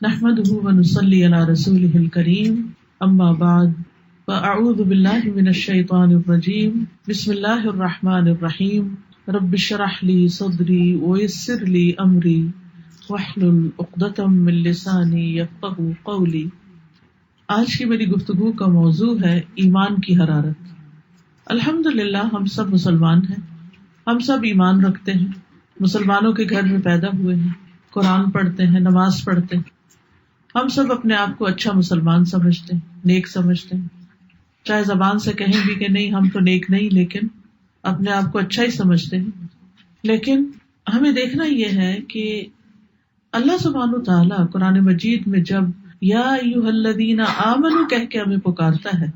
نحمده ونصلي على رسوله الكريم اما بعد فاعوذ بالله من الشيطان الرجيم بسم الله الرحمن الرحيم رب اشرح لي صدري ويسر لي امري واحلل عقدة من لساني يفقهوا قولي۔ آج کی میری گفتگو کا موضوع ہے ایمان کی حرارت۔ الحمدللہ ہم سب مسلمان ہیں، ہم سب ایمان رکھتے ہیں، مسلمانوں کے گھر میں پیدا ہوئے ہیں، قرآن پڑھتے ہیں، نماز پڑھتے ہیں، ہم سب اپنے آپ کو اچھا مسلمان سمجھتے ہیں، نیک سمجھتے ہیں، چاہے زبان سے کہیں بھی کہ نہیں ہم تو نیک نہیں، لیکن اپنے آپ کو اچھا ہی سمجھتے ہیں۔ لیکن ہمیں دیکھنا یہ ہے کہ اللہ سبحانہ وتعالیٰ قرآن مجید میں جب یا ایھا الذین آمنوا کہہ کے ہمیں پکارتا ہے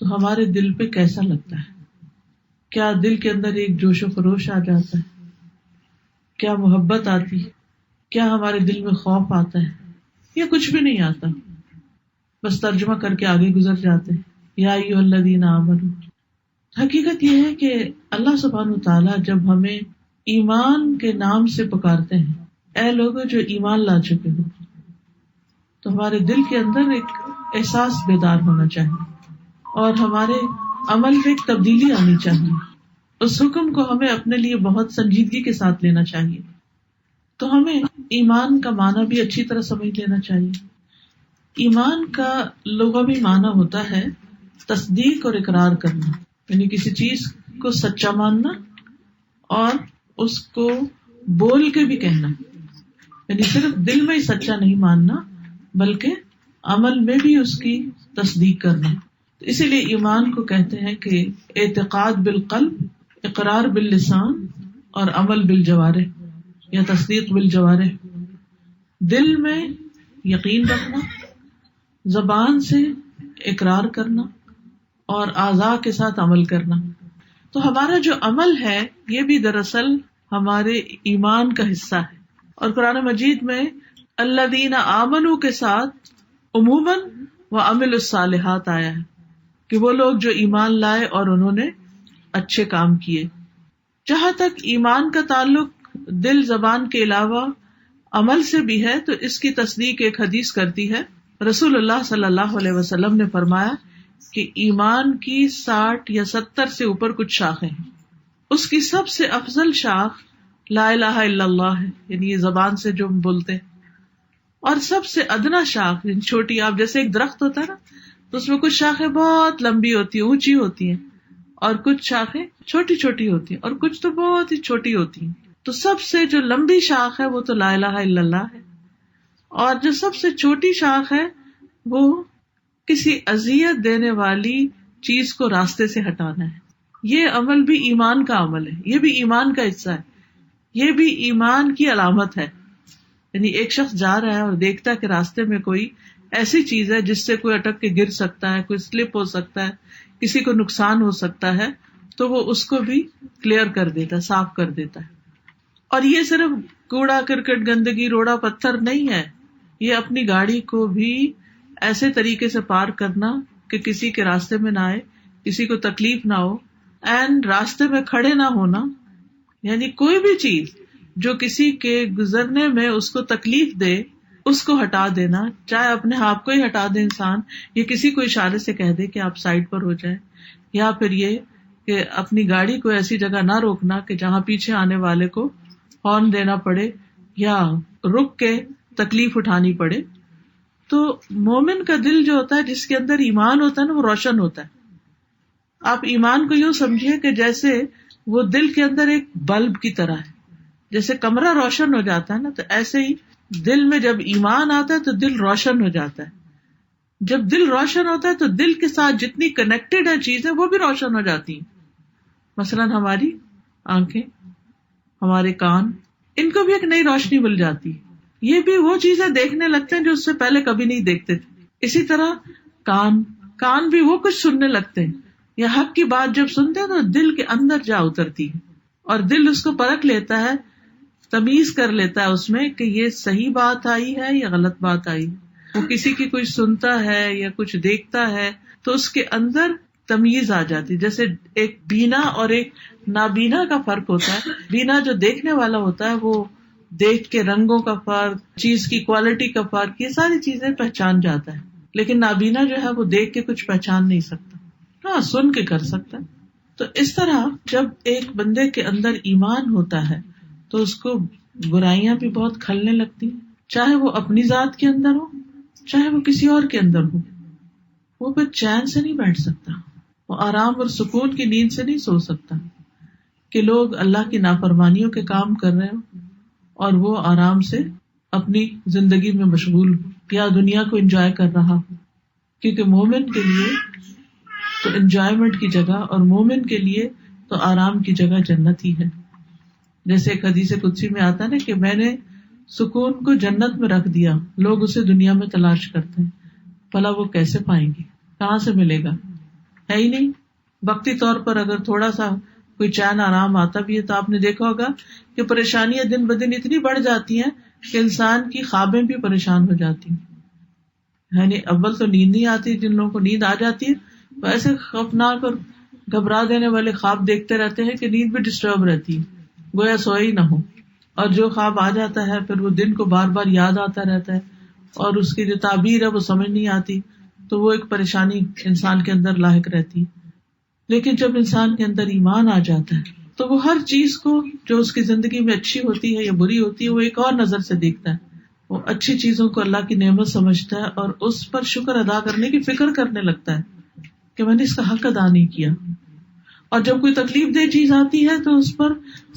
تو ہمارے دل پہ کیسا لگتا ہے؟ کیا دل کے اندر ایک جوش و خروش آ جاتا ہے؟ کیا محبت آتی ہے؟ کیا ہمارے دل میں خوف آتا ہے؟ یا کچھ بھی نہیں آتا، بس ترجمہ کر کے آگے گزر جاتے ہیں یا ایھا الذین آمنوا۔ حقیقت یہ ہے کہ اللہ سبحانہ وتعالیٰ جب ہمیں ایمان کے نام سے پکارتے ہیں، اے لوگوں جو ایمان لا چکے ہو، تو ہمارے دل کے اندر ایک احساس بیدار ہونا چاہیے اور ہمارے عمل میں ایک تبدیلی آنی چاہیے۔ اس حکم کو ہمیں اپنے لیے بہت سنجیدگی کے ساتھ لینا چاہیے۔ تو ہمیں ایمان کا معنی بھی اچھی طرح سمجھ لینا چاہیے۔ ایمان کا لغوی معنی ہوتا ہے تصدیق اور اقرار کرنا، یعنی کسی چیز کو سچا ماننا اور اس کو بول کے بھی کہنا، یعنی صرف دل میں ہی سچا نہیں ماننا بلکہ عمل میں بھی اس کی تصدیق کرنا۔ اسی لیے ایمان کو کہتے ہیں کہ اعتقاد بالقلب، اقرار باللسان اور عمل بالجوارح یا تصدیق بالجوارح۔ دل میں یقین رکھنا، زبان سے اقرار کرنا اور اعضاء کے ساتھ عمل کرنا۔ تو ہمارا جو عمل ہے یہ بھی دراصل ہمارے ایمان کا حصہ ہے۔ اور قرآن مجید میں الذین آمنوا کے ساتھ عموماً وعملوا الصالحات آیا ہے کہ وہ لوگ جو ایمان لائے اور انہوں نے اچھے کام کیے۔ جہاں تک ایمان کا تعلق دل زبان کے علاوہ عمل سے بھی ہے تو اس کی تصدیق ایک حدیث کرتی ہے۔ رسول اللہ صلی اللہ علیہ وسلم نے فرمایا کہ ایمان کی 60 یا 70 سے اوپر کچھ شاخیں ہیں، اس کی سب سے افضل شاخ لا الہ الا اللہ ہے، یعنی یہ زبان سے جو ہم بولتے ہیں، اور سب سے ادنا شاخ یعنی چھوٹی، آپ جیسے ایک درخت ہوتا ہے نا تو اس میں کچھ شاخیں بہت لمبی ہوتی ہیں، اونچی ہوتی ہیں، اور کچھ شاخیں چھوٹی چھوٹی ہوتی ہیں، اور کچھ تو بہت ہی چھوٹی ہوتی ہیں۔ تو سب سے جو لمبی شاخ ہے وہ تو لا الہ الا اللہ ہے، اور جو سب سے چھوٹی شاخ ہے وہ کسی اذیت دینے والی چیز کو راستے سے ہٹانا ہے۔ یہ عمل بھی ایمان کا عمل ہے، یہ بھی ایمان کا حصہ ہے، یہ بھی ایمان کی علامت ہے۔ یعنی ایک شخص جا رہا ہے اور دیکھتا ہے کہ راستے میں کوئی ایسی چیز ہے جس سے کوئی اٹک کے گر سکتا ہے، کوئی سلپ ہو سکتا ہے، کسی کو نقصان ہو سکتا ہے، تو وہ اس کو بھی کلیئر کر دیتا ہے، صاف کر دیتا ہے۔ اور یہ صرف کوڑا کرکٹ گندگی روڑا پتھر نہیں ہے، یہ اپنی گاڑی کو بھی ایسے طریقے سے پار کرنا کہ کسی کے راستے میں نہ آئے، کسی کو تکلیف نہ ہو، اینڈ راستے میں کھڑے نہ ہونا، یعنی کوئی بھی چیز جو کسی کے گزرنے میں اس کو تکلیف دے اس کو ہٹا دینا، چاہے اپنے آپ کو ہی ہٹا دے انسان، یا کسی کو اشارے سے کہہ دے کہ آپ سائڈ پر ہو جائیں، یا پھر یہ کہ اپنی گاڑی کو ایسی جگہ نہ روکنا کہ جہاں پیچھے آنے والے کو ہارن دینا پڑے یا رک کے تکلیف اٹھانی پڑے۔ تو مومن کا دل جو ہوتا ہے، جس کے اندر ایمان ہوتا ہے نا، وہ روشن ہوتا ہے۔ آپ ایمان کو یوں سمجھیے کہ جیسے وہ دل کے اندر ایک بلب کی طرح ہے، جیسے کمرہ روشن ہو جاتا ہے نا، تو ایسے ہی دل میں جب ایمان آتا ہے تو دل روشن ہو جاتا ہے۔ جب دل روشن ہوتا ہے تو دل کے ساتھ جتنی کنیکٹڈ ہے چیزیں وہ بھی روشن ہو جاتی ہیں۔ مثلاً ہماری آنکھیں، ہمارے کان، ان کو بھی ایک نئی روشنی مل جاتی ہے، یہ بھی وہ چیزیں دیکھنے لگتے ہیں جو اس سے پہلے کبھی نہیں دیکھتے تھے۔ اسی طرح کان بھی وہ کچھ سننے لگتے ہیں، یا حق کی بات جب سنتے ہیں تو دل کے اندر جا اترتی ہے، اور دل اس کو پرکھ لیتا ہے، تمیز کر لیتا ہے اس میں کہ یہ صحیح بات آئی ہے یا غلط بات آئی ہے۔ وہ کسی کی کچھ سنتا ہے یا کچھ دیکھتا ہے تو اس کے اندر تمیز آ جاتی، جیسے ایک بینا اور ایک نابینا کا فرق ہوتا ہے۔ بینا جو دیکھنے والا ہوتا ہے وہ دیکھ کے رنگوں کا فرق، چیز کی کوالٹی کا فرق، یہ ساری چیزیں پہچان جاتا ہے. لیکن نابینا جو ہے وہ دیکھ کے کچھ پہچان نہیں سکتا، ہاں سن کے کر سکتا ہے. تو اس طرح جب ایک بندے کے اندر ایمان ہوتا ہے تو اس کو برائیاں بھی بہت کھلنے لگتی ہیں، چاہے وہ اپنی ذات کے اندر ہو چاہے وہ کسی اور کے اندر ہو. وہ پھر چین سے نہیں بیٹھ سکتا، وہ آرام اور سکون کی نیند سے نہیں سو سکتا کہ لوگ اللہ کی نافرمانیوں کے کام کر رہے ہوں اور وہ آرام سے اپنی زندگی میں مشغول ہو یا دنیا کو انجوائے کر رہا ہو. کیونکہ مومن کے لیے تو انجوائمنٹ کی جگہ اور مومن کے لیے تو آرام کی جگہ جنت ہی ہے. جیسے ایک حدیث قدسی میں آتا ہے نا کہ میں نے سکون کو جنت میں رکھ دیا، لوگ اسے دنیا میں تلاش کرتے ہیں، بھلا وہ کیسے پائیں گے، کہاں سے ملے گا، ہے ہی نہیں. وقتی طور پر اگر تھوڑا سا کوئی چین آرام آتا بھی ہے تو آپ نے دیکھا ہوگا کہ پریشانیاں دن بدن اتنی بڑھ جاتی ہیں کہ انسان کی خوابیں بھی پریشان ہو جاتی ہیں. یعنی اول تو نیند نہیں آتی، جن لوگوں کو نیند آ جاتی ہے وہ ایسے خوفناک اور گھبرا دینے والے خواب دیکھتے رہتے ہیں کہ نیند بھی ڈسٹرب رہتی ہے، گویا سوئے ہی نہ ہو. اور جو خواب آ جاتا ہے پھر وہ دن کو بار بار یاد آتا رہتا ہے اور اس کی جو تعبیر ہے وہ سمجھ نہیں آتی، تو وہ ایک پریشانی انسان کے اندر لاحق رہتی. لیکن جب انسان کے اندر ایمان آ جاتا ہے تو وہ ہر چیز کو جو اس کی زندگی میں اچھی ہوتی ہے یا بری ہوتی ہے وہ ایک اور نظر سے دیکھتا ہے. وہ اچھی چیزوں کو اللہ کی نعمت سمجھتا ہے اور اس پر شکر ادا کرنے کی فکر کرنے لگتا ہے کہ میں نے اس کا حق ادا نہیں کیا. اور جب کوئی تکلیف دہ چیز آتی ہے تو اس پر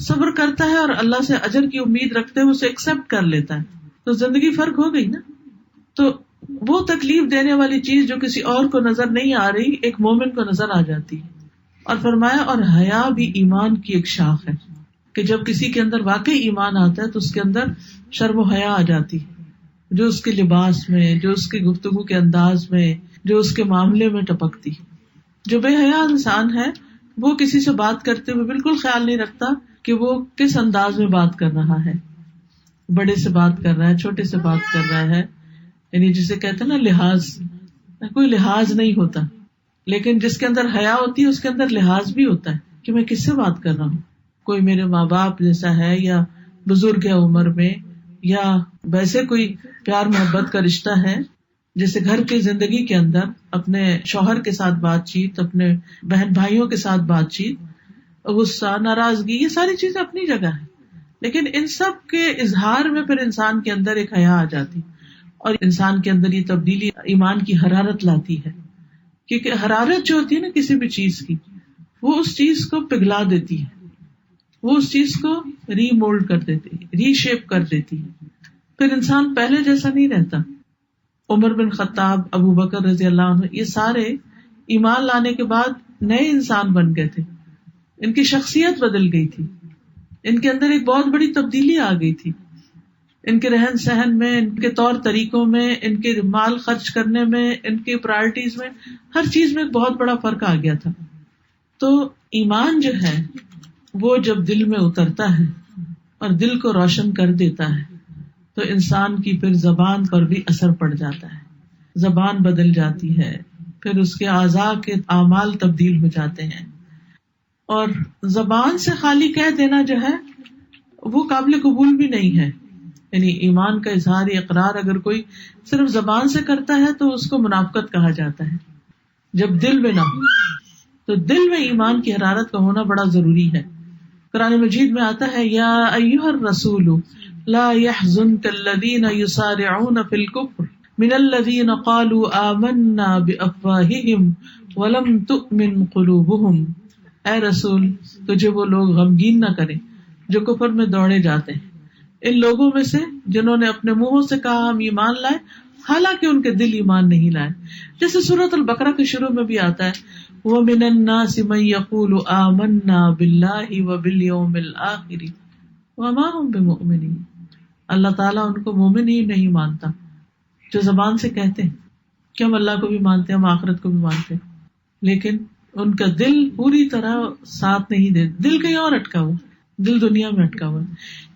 صبر کرتا ہے اور اللہ سے اجر کی امید رکھتے ہوئے اسے ایکسپٹ کر لیتا ہے. تو زندگی فرق ہو گئی نا. تو وہ تکلیف دینے والی چیز جو کسی اور کو نظر نہیں آ رہی ایک مومن کو نظر آ جاتی ہے. اور فرمایا اور حیا بھی ایمان کی ایک شاخ ہے کہ جب کسی کے اندر واقعی ایمان آتا ہے تو اس کے اندر شرم و حیا آ جاتی ہے، جو اس کے لباس میں، جو اس کی گفتگو کے انداز میں، جو اس کے معاملے میں ٹپکتی. جو بے حیا انسان ہے وہ کسی سے بات کرتے ہوئے بالکل خیال نہیں رکھتا کہ وہ کس انداز میں بات کر رہا ہے، بڑے سے بات کر رہا ہے، چھوٹے سے بات کر رہا ہے، یعنی جسے کہتے ہیں نا لحاظ، کوئی لحاظ نہیں ہوتا. لیکن جس کے اندر حیا ہوتی ہے اس کے اندر لحاظ بھی ہوتا ہے کہ میں کس سے بات کر رہا ہوں. کوئی میرے ماں باپ جیسا ہے یا بزرگ ہے عمر میں، یا ویسے کوئی پیار محبت کا رشتہ ہے، جیسے گھر کی زندگی کے اندر اپنے شوہر کے ساتھ بات چیت، اپنے بہن بھائیوں کے ساتھ بات چیت، غصہ، ناراضگی، یہ ساری چیزیں اپنی جگہ ہے. لیکن ان سب کے اظہار میں پھر انسان کے اندر ایک حیا آ جاتی اور انسان کے اندر یہ تبدیلی ایمان کی حرارت لاتی ہے. کیونکہ حرارت جو ہوتی ہے نا کسی بھی چیز کی، وہ اس چیز کو پگھلا دیتی ہے، وہ اس چیز کو ری مولڈ کر دیتی ہے، ری شیپ کر دیتی ہے. پھر انسان پہلے جیسا نہیں رہتا. عمر بن خطاب، ابو بکر رضی اللہ عنہ، یہ سارے ایمان لانے کے بعد نئے انسان بن گئے تھے. ان کی شخصیت بدل گئی تھی، ان کے اندر ایک بہت بڑی تبدیلی آ گئی تھی. ان کے رہن سہن میں، ان کے طور طریقوں میں، ان کے مال خرچ کرنے میں، ان کے پرائرٹیز میں، ہر چیز میں ایک بہت بڑا فرق آ گیا تھا. تو ایمان جو ہے وہ جب دل میں اترتا ہے اور دل کو روشن کر دیتا ہے تو انسان کی پھر زبان پر بھی اثر پڑ جاتا ہے، زبان بدل جاتی ہے، پھر اس کے اعضاء کے اعمال تبدیل ہو جاتے ہیں. اور زبان سے خالی کہہ دینا جو ہے وہ قابل قبول بھی نہیں ہے. یعنی ایمان کا اظہار اقرار اگر کوئی صرف زبان سے کرتا ہے تو اس کو منافقت کہا جاتا ہے، جب دل میں نہ ہو. تو دل میں ایمان کی حرارت کا ہونا بڑا ضروری ہے. قرآن مجید میں آتا ہے یا ایھا الرسول لا يحزنك الذين يسارعون في الكفر من الذين قالوا آمنا بأفواههم ولم تؤمن قلوبهم. اے رسول تجھے وہ لوگ غمگین نہ کریں جو کفر میں دوڑے جاتے ہیں، ان لوگوں میں سے جنہوں نے اپنے منہوں سے کہا ہم ایمان لائے حالانکہ ان کے دل ایمان نہیں لائے. جیسے سورۃ البقرہ کے شروع میں بھی آتا ہے وَمِنَ النَّاسِ مَن يَقُولُ آمَنَّا بِاللَّهِ وَبِالْيَوْمِ الْآخِرِ وَمَا هُمْ بِمُؤْمِنِينَ. اللہ تعالیٰ ان کو مومن ہی نہیں مانتا جو زبان سے کہتے ہیں کہ ہم اللہ کو بھی مانتے ہیں، ہم آخرت کو بھی مانتے ہیں، لیکن ان کا دل پوری طرح ساتھ نہیں دے. دل کہیں اور اٹکا ہوا، دل دنیا میں اٹکا ہوا.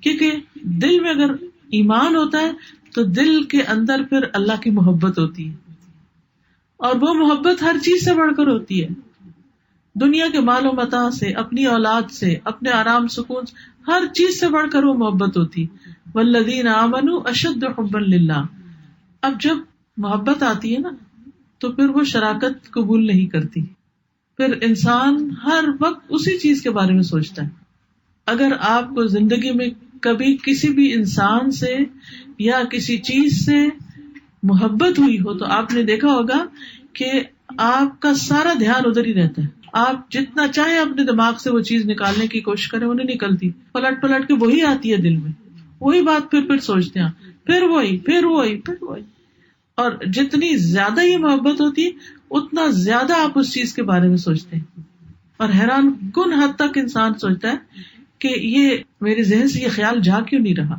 کیونکہ دل میں اگر ایمان ہوتا ہے تو دل کے اندر پھر اللہ کی محبت ہوتی ہے، اور وہ محبت ہر چیز سے بڑھ کر ہوتی ہے. دنیا کے مال و متاع سے، اپنی اولاد سے، اپنے آرام سکون سے، ہر چیز سے بڑھ کر وہ محبت ہوتی. والذین آمنوا اشد حبا للہ. اب جب محبت آتی ہے نا تو پھر وہ شراکت قبول نہیں کرتی، پھر انسان ہر وقت اسی چیز کے بارے میں سوچتا ہے. اگر آپ کو زندگی میں کبھی کسی بھی انسان سے یا کسی چیز سے محبت ہوئی ہو تو آپ نے دیکھا ہوگا کہ آپ کا سارا دھیان ادھر ہی رہتا ہے. آپ جتنا چاہے اپنے دماغ سے وہ چیز نکالنے کی کوشش کریں، وہ نہیں نکلتی، پلٹ پلٹ کے وہی آتی ہے دل میں، وہی بات پھر سوچتے ہیں، پھر وہی. اور جتنی زیادہ یہ محبت ہوتی ہے اتنا زیادہ آپ اس چیز کے بارے میں سوچتے ہیں، اور حیران کن حد تک انسان سوچتا ہے کہ یہ میرے ذہن سے یہ خیال جا کیوں نہیں رہا.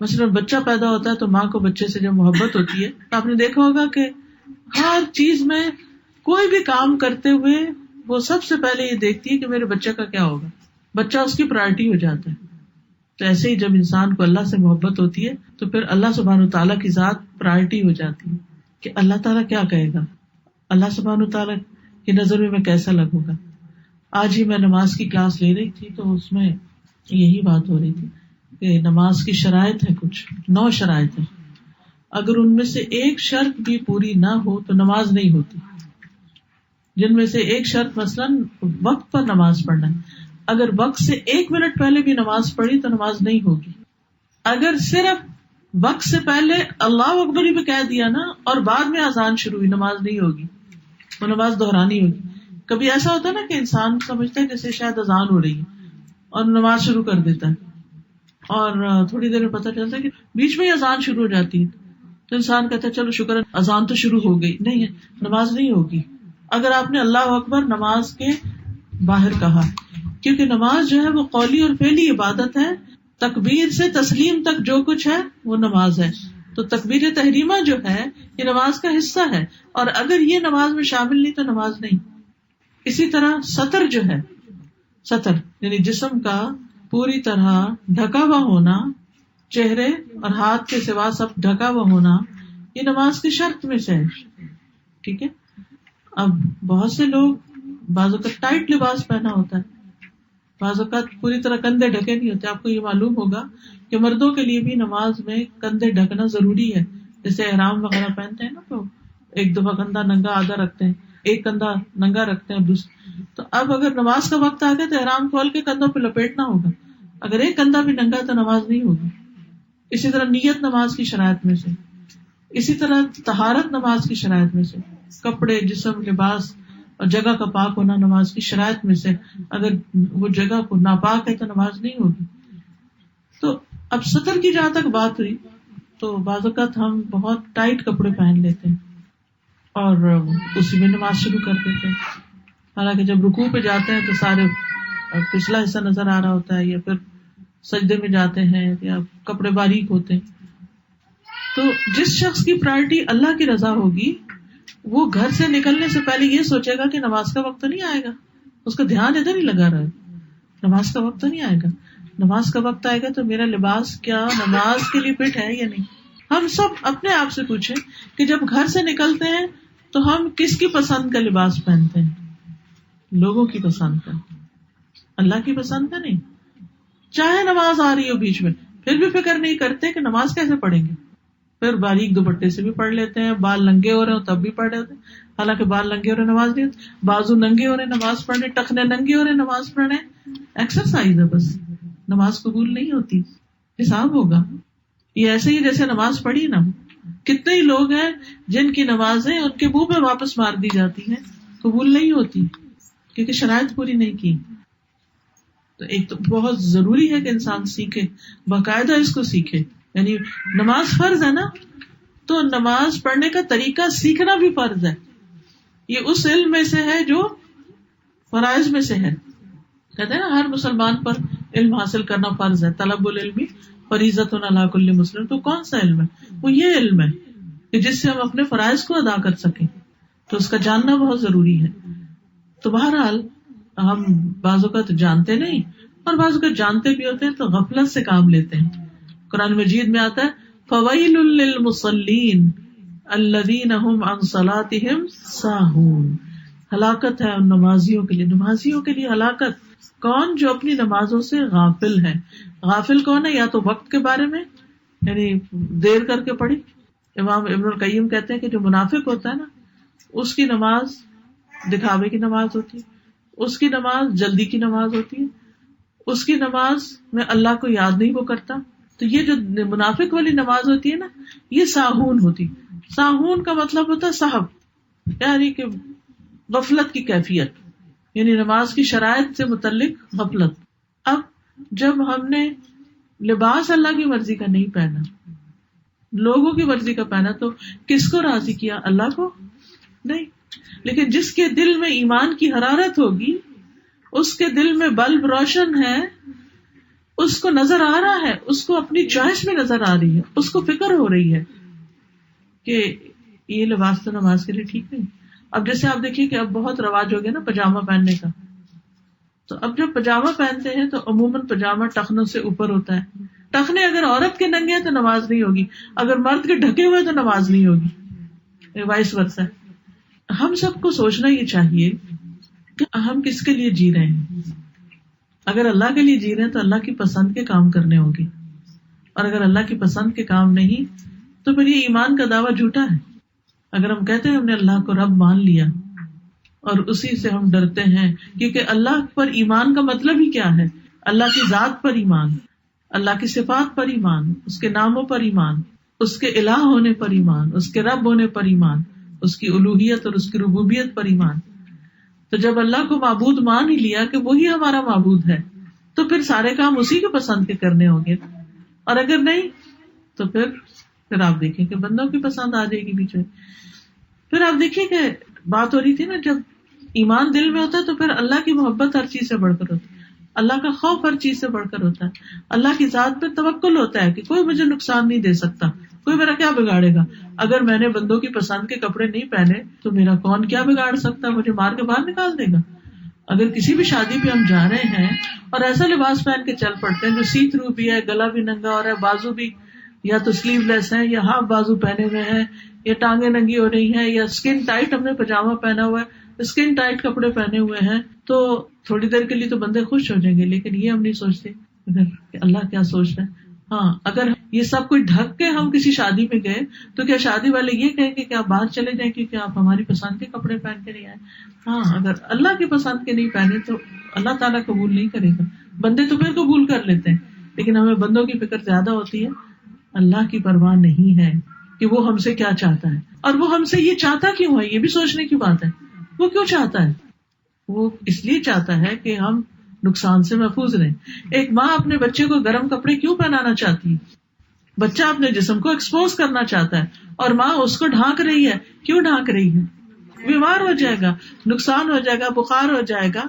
مثلا بچہ پیدا ہوتا ہے تو ماں کو بچے سے جب محبت ہوتی ہے تو آپ نے دیکھا ہوگا کہ ہر چیز میں کوئی بھی کام کرتے ہوئے وہ سب سے پہلے یہ دیکھتی ہے کہ میرے بچے کا کیا ہوگا، بچہ اس کی پرائرٹی ہو جاتا ہے. تو ایسے ہی جب انسان کو اللہ سے محبت ہوتی ہے تو پھر اللہ سبحانہ وتعالیٰ کی ذات پرائرٹی ہو جاتی ہے کہ اللہ تعالیٰ کیا کہے گا، اللہ سبحانہ وتعالیٰ کی نظر میں کیسا لگوں گا. آج ہی میں نماز کی کلاس لے رہی تھی تو اس میں یہی بات ہو رہی تھی کہ نماز کی شرائط ہے، کچھ 9 شرائط ہیں، اگر ان میں سے ایک شرط بھی پوری نہ ہو تو نماز نہیں ہوتی. جن میں سے ایک شرط مثلاً وقت پر نماز پڑھنا ہے، اگر وقت سے 1 منٹ پہلے بھی نماز پڑھی تو نماز نہیں ہوگی. اگر صرف وقت سے پہلے اللہ اکبر ہی بھی کہہ دیا نا اور بعد میں اذان شروع ہوئی، نماز نہیں ہوگی، وہ نماز دہرانی ہوگی. کبھی ایسا ہوتا ہے نا کہ انسان سمجھتا ہے جیسے شاید اذان ہو رہی ہے اور نماز شروع کر دیتا ہے، اور تھوڑی دیر میں پتہ چلتا ہے کہ بیچ میں ہی اذان شروع ہو جاتی ہے تو انسان کہتا ہے چلو شکر ہے اذان تو شروع ہو گئی. نہیں ہے، نماز نہیں ہوگی اگر آپ نے اللہ اکبر نماز کے باہر کہا، کیونکہ نماز جو ہے وہ قولی اور فعلی عبادت ہے. تکبیر سے تسلیم تک جو کچھ ہے وہ نماز ہے. تو تکبیر تحریمہ جو ہے یہ نماز کا حصہ ہے، اور اگر یہ نماز میں شامل نہیں تو نماز نہیں. اسی طرح سطر جو ہے، سطر یعنی جسم کا پوری طرح ڈھکا ہوا ہونا، چہرے اور ہاتھ کے سوا سب ڈھکا ہوا ہونا، یہ نماز کی شرط میں سے ہے. ٹھیک ہے. اب بہت سے لوگ بعض اوقات ٹائٹ لباس پہنا ہوتا ہے، بعض اوقات پوری طرح کندھے ڈھکے نہیں ہوتے. آپ کو یہ معلوم ہوگا کہ مردوں کے لیے بھی نماز میں کندھے ڈھکنا ضروری ہے. جیسے احرام وغیرہ پہنتے ہیں نا تو ایک دفعہ کندھا ننگا آدھا رکھتے ہیں، ایک کندھا ننگا رکھتے ہیں تو اب اگر نماز کا وقت آ گیا تو احرام کھول کے کندھوں پہ لپیٹنا ہوگا. اگر ایک کندھا بھی ننگا تو نماز نہیں ہوگی. اسی طرح نیت نماز کی شرائط میں سے، اسی طرح طہارت نماز کی شرائط میں سے، کپڑے، جسم، لباس اور جگہ کا پاک ہونا نماز کی شرائط میں سے. اگر وہ جگہ کو ناپاک ہے تو نماز نہیں ہوگی. تو اب سطر کی جہاں تک بات ہوئی تو بعض اوقات ہم بہت ٹائٹ کپڑے پہن لیتے ہیں اور اسی میں نماز شروع کر دیتے ہیں، حالانکہ جب رکوع پہ جاتے ہیں تو سارے پچھلا حصہ نظر آ رہا ہوتا ہے، یا پھر سجدے میں جاتے ہیں یا کپڑے باریک ہوتے ہیں. تو جس شخص کی پرائرٹی اللہ کی رضا ہوگی وہ گھر سے نکلنے سے پہلے یہ سوچے گا کہ نماز کا وقت تو نہیں آئے گا، اس کا دھیان ادھر ہی لگا رہا ہے، نماز کا وقت تو نہیں آئے گا، نماز کا وقت آئے گا تو میرا لباس کیا نماز کے لیے فٹ ہے یا نہیں. ہم سب اپنے آپ سے پوچھیں کہ جب گھر سے نکلتے ہیں تو ہم کس کی پسند کا لباس پہنتے ہیں؟ لوگوں کی پسند کا، اللہ کی پسند کا نہیں. چاہے نماز آ رہی ہو بیچ میں پھر بھی فکر نہیں کرتے کہ نماز کیسے پڑھیں گے، پھر باریک دوپٹے سے بھی پڑھ لیتے ہیں، بال ننگے ہو رہے ہو تب بھی پڑھ لیتے ہیں، حالانکہ بال ننگے ہو رہے نماز نہیں ہوتی، بازو ننگے ہو رہے نماز پڑھنے، ٹخنے ننگے ہو رہے نماز پڑھنے. ایکسرسائز ہے بس، نماز قبول نہیں ہوتی، حساب ہوگا. یہ ایسے ہی جیسے نماز پڑھی نا، کتنے ہی لوگ ہیں جن کی نمازیں ان کے منہ پہ واپس مار دی جاتی ہیں، قبول نہیں ہوتی کیونکہ شرائط پوری نہیں کی. تو ایک تو بہت ضروری ہے کہ انسان سیکھے، باقاعدہ اس کو سیکھے. یعنی نماز فرض ہے نا، تو نماز پڑھنے کا طریقہ سیکھنا بھی فرض ہے. یہ اس علم میں سے ہے جو فرائض میں سے ہے. کہتے ہیں نا ہر مسلمان پر علم حاصل کرنا فرض ہے، طلب العلم فریضۃ علی کل مسلم. تو کون سا علم ہے؟ وہ یہ علم ہے کہ جس سے ہم اپنے فرائض کو ادا کر سکیں، تو اس کا جاننا بہت ضروری ہے. تو بہرحال ہم بعض اوقات جانتے نہیں اور بعض اوقات جانتے بھی ہوتے ہیں تو غفلت سے کام لیتے ہیں. قرآن مجید میں آتا ہے فویل للمصلین الذین هم عن صلاتهم ساہون. ہلاکت ہے ان نمازیوں کے لیے، نمازیوں کے لیے ہلاکت کون جو اپنی نمازوں سے غافل ہے. غافل کون ہے؟ یا تو وقت کے بارے میں یعنی دیر کر کے پڑھی. امام ابن القیم کہتے ہیں کہ جو منافق ہوتا ہے نا اس کی نماز دکھاوے کی نماز ہوتی ہے, اس کی نماز جلدی کی نماز ہوتی ہے, اس کی نماز میں اللہ کو یاد نہیں وہ کرتا. تو یہ جو منافق والی نماز ہوتی ہے نا یہ ساہون ہوتی. ساہون کا مطلب ہوتا ہے صحب, یعنی کہ غفلت کی کیفیت, یعنی نماز کی شرائط سے متعلق غفلت. اب جب ہم نے لباس اللہ کی مرضی کا نہیں پہنا, لوگوں کی مرضی کا پہنا, تو کس کو راضی کیا؟ اللہ کو نہیں. لیکن جس کے دل میں ایمان کی حرارت ہوگی, اس کے دل میں بلب روشن ہے, اس کو نظر آ رہا ہے, اس کو اپنی چوائس میں نظر آ رہی ہے, اس کو فکر ہو رہی ہے کہ یہ لباس تو نماز کے لیے ٹھیک نہیں. اب جیسے آپ دیکھیے کہ اب بہت رواج ہو گیا نا پاجامہ پہننے کا. تو اب جب پاجامہ پہنتے ہیں تو عموماً پاجامہ ٹخنوں سے اوپر ہوتا ہے. ٹخنے اگر عورت کے ننگے ہیں تو نماز نہیں ہوگی, اگر مرد کے ڈھکے ہوئے تو نماز نہیں ہوگی, وائس ورسا. ہم سب کو سوچنا یہ چاہیے کہ ہم کس کے لیے جی رہے ہیں. اگر اللہ کے لیے جی رہے ہیں تو اللہ کی پسند کے کام کرنے ہوں گے, اور اگر اللہ کی پسند کے کام نہیں تو پھر یہ ایمان کا دعویٰ جھوٹا ہے. اگر ہم کہتے ہیں ہم نے اللہ کو رب مان لیا اور اسی سے ہم ڈرتے ہیں, کیونکہ اللہ پر ایمان کا مطلب ہی کیا ہے؟ اللہ کی ذات پر ایمان, اللہ کی صفات پر ایمان, اس کے ناموں پر ایمان, اس کے الہ ہونے پر ایمان, اس کے رب ہونے پر ایمان, اس کی الوہیت اور اس کی ربوبیت پر ایمان. تو جب اللہ کو معبود مان ہی لیا کہ وہی ہمارا معبود ہے, تو پھر سارے کام اسی کے پسند کے کرنے ہوں گے. اور اگر نہیں تو پھر آپ دیکھیں کہ بندوں کی پسند آ جائے گی بیچ میں. پھر آپ دیکھیے کہ بات ہو رہی تھی نا, جب ایمان دل میں ہوتا ہے تو پھر اللہ کی محبت ہر چیز سے بڑھ کر ہوتی ہے, اللہ کا خوف ہر چیز سے بڑھ کر ہوتا ہے, اللہ کی ذات پہ توکل ہوتا ہے کہ کوئی مجھے نقصان نہیں دے سکتا, کوئی میرا کیا بگاڑے گا. اگر میں نے بندوں کی پسند کے کپڑے نہیں پہنے تو میرا کون کیا بگاڑ سکتا, مجھے مار کے باہر نکال دے گا. اگر کسی بھی شادی پہ ہم جا رہے ہیں اور ایسا لباس پہن کے چل پڑتے ہیں جو سی تھرو بھی ہے, گلا بھی ننگا ہو رہا ہے, بازو بھی یا تو سلیو لیس ہے یا ہاف بازو پہنے ہوئے ہیں, یا ٹانگیں ننگی ہو رہی ہیں, یا اسکن ٹائٹ ہم نے پاجامہ پہنا ہوا ہے, اسکن ٹائٹ کپڑے پہنے ہوئے ہیں, تو تھوڑی دیر کے لیے تو بندے خوش ہو جائیں گے. لیکن یہ ہم نہیں سوچتے کہ اللہ کیا سوچ رہا ہے. ہاں, اگر یہ سب کچھ ڈھک کے ہم کسی شادی میں گئے تو کیا شادی والے یہ کہیں گے کہ آپ باہر چلے جائیں کیونکہ آپ ہماری پسند کے کپڑے پہن کے نہیں آئے. ہاں, اگر اللہ کی پسند کے نہیں پہنے تو اللہ تعالیٰ قبول نہیں کرے گا. بندے تو پھر قبول کر لیتے ہیں, لیکن ہمیں بندوں کی فکر زیادہ ہوتی ہے, اللہ کی پرواہ نہیں ہے کہ وہ ہم سے کیا چاہتا ہے, اور وہ ہم سے یہ چاہتا کیوں ہے, یہ بھی سوچنے کی بات ہے. وہ کیوں چاہتا ہے؟ وہ اس لیے چاہتا ہے کہ ہم نقصان سے محفوظ رہیں. ایک ماں اپنے بچے کو گرم کپڑے کیوں پہنانا چاہتی ہے؟ بچہ اپنے جسم کو ایکسپوز کرنا چاہتا ہے, اور ماں اس کو ڈھانک رہی ہے. کیوں ڈھانک رہی ہے؟ بیمار ہو جائے گا, نقصان ہو جائے گا, بخار ہو جائے گا.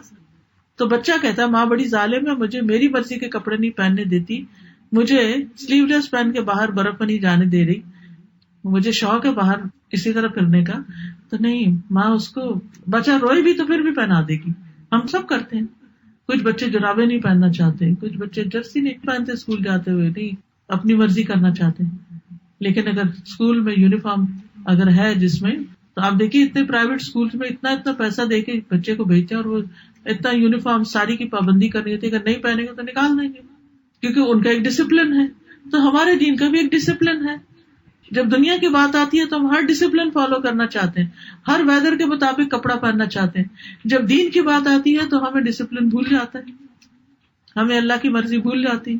تو بچہ کہتا ہے ماں بڑی ظالم ہے, مجھے میری مرضی کے کپڑے نہیں پہننے دیتی, مجھے سلیو لیس پہن کے باہر برف میں نہیں جانے دے رہی, مجھے شوق ہے باہر اسی طرح پھرنے کا. تو نہیں, ماں اس کو, بچہ روئے بھی تو پھر بھی پہنا دے گی. ہم سب کرتے ہیں. کچھ بچے جرابیں نہیں پہننا چاہتے, کچھ بچے جرسی نہیں پہنتے اسکول جاتے ہوئے, نہیں اپنی مرضی کرنا چاہتے ہیں. لیکن اگر اسکول میں یونیفارم اگر ہے جس میں, تو آپ دیکھیے اتنے پرائیویٹ اسکول میں اتنا پیسہ دے کے بچے کو بھیجتے ہیں, اور وہ اتنا یونیفارم ساری کی پابندی کرنی ہوتی ہے, اگر نہیں پہنے گے تو نکال دیں گے, کیونکہ ان کا ایک ڈسپلن ہے. تو ہمارے دین کا بھی ایک ڈسپلن ہے. جب دنیا کی بات آتی ہے تو ہم ہر ڈسپلن فالو کرنا چاہتے ہیں, ہر ویدر کے مطابق کپڑا پہننا چاہتے ہیں. جب دین کی بات آتی ہے تو ہمیں ڈسپلن بھول جاتا ہے, ہمیں اللہ کی مرضی بھول جاتی ہے,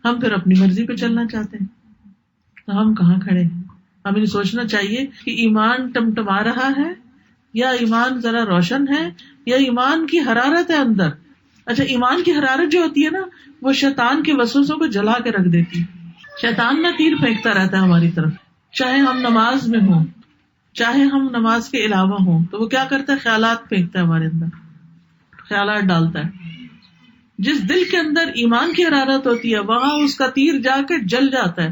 ہم پھر اپنی مرضی پہ چلنا چاہتے ہیں. تو ہم کہاں کھڑے ہیں؟ ہمیں سوچنا چاہیے کہ ایمان ٹمٹما رہا ہے, یا ایمان ذرا روشن ہے, یا ایمان کی حرارت ہے اندر. اچھا, ایمان کی حرارت جو ہوتی ہے نا, وہ شیطان کے وسوسوں کو جلا کے رکھ دیتی ہے. شیطان نہ تیر پھینکتا رہتا ہے ہماری طرف, چاہے ہم نماز میں ہوں چاہے ہم نماز کے علاوہ ہوں, تو وہ کیا کرتا ہے؟ خیالات پھینکتا ہے ہمارے اندر, خیالات ڈالتا ہے. جس دل کے اندر ایمان کی حرارت ہوتی ہے وہاں اس کا تیر جا کے جل جاتا ہے,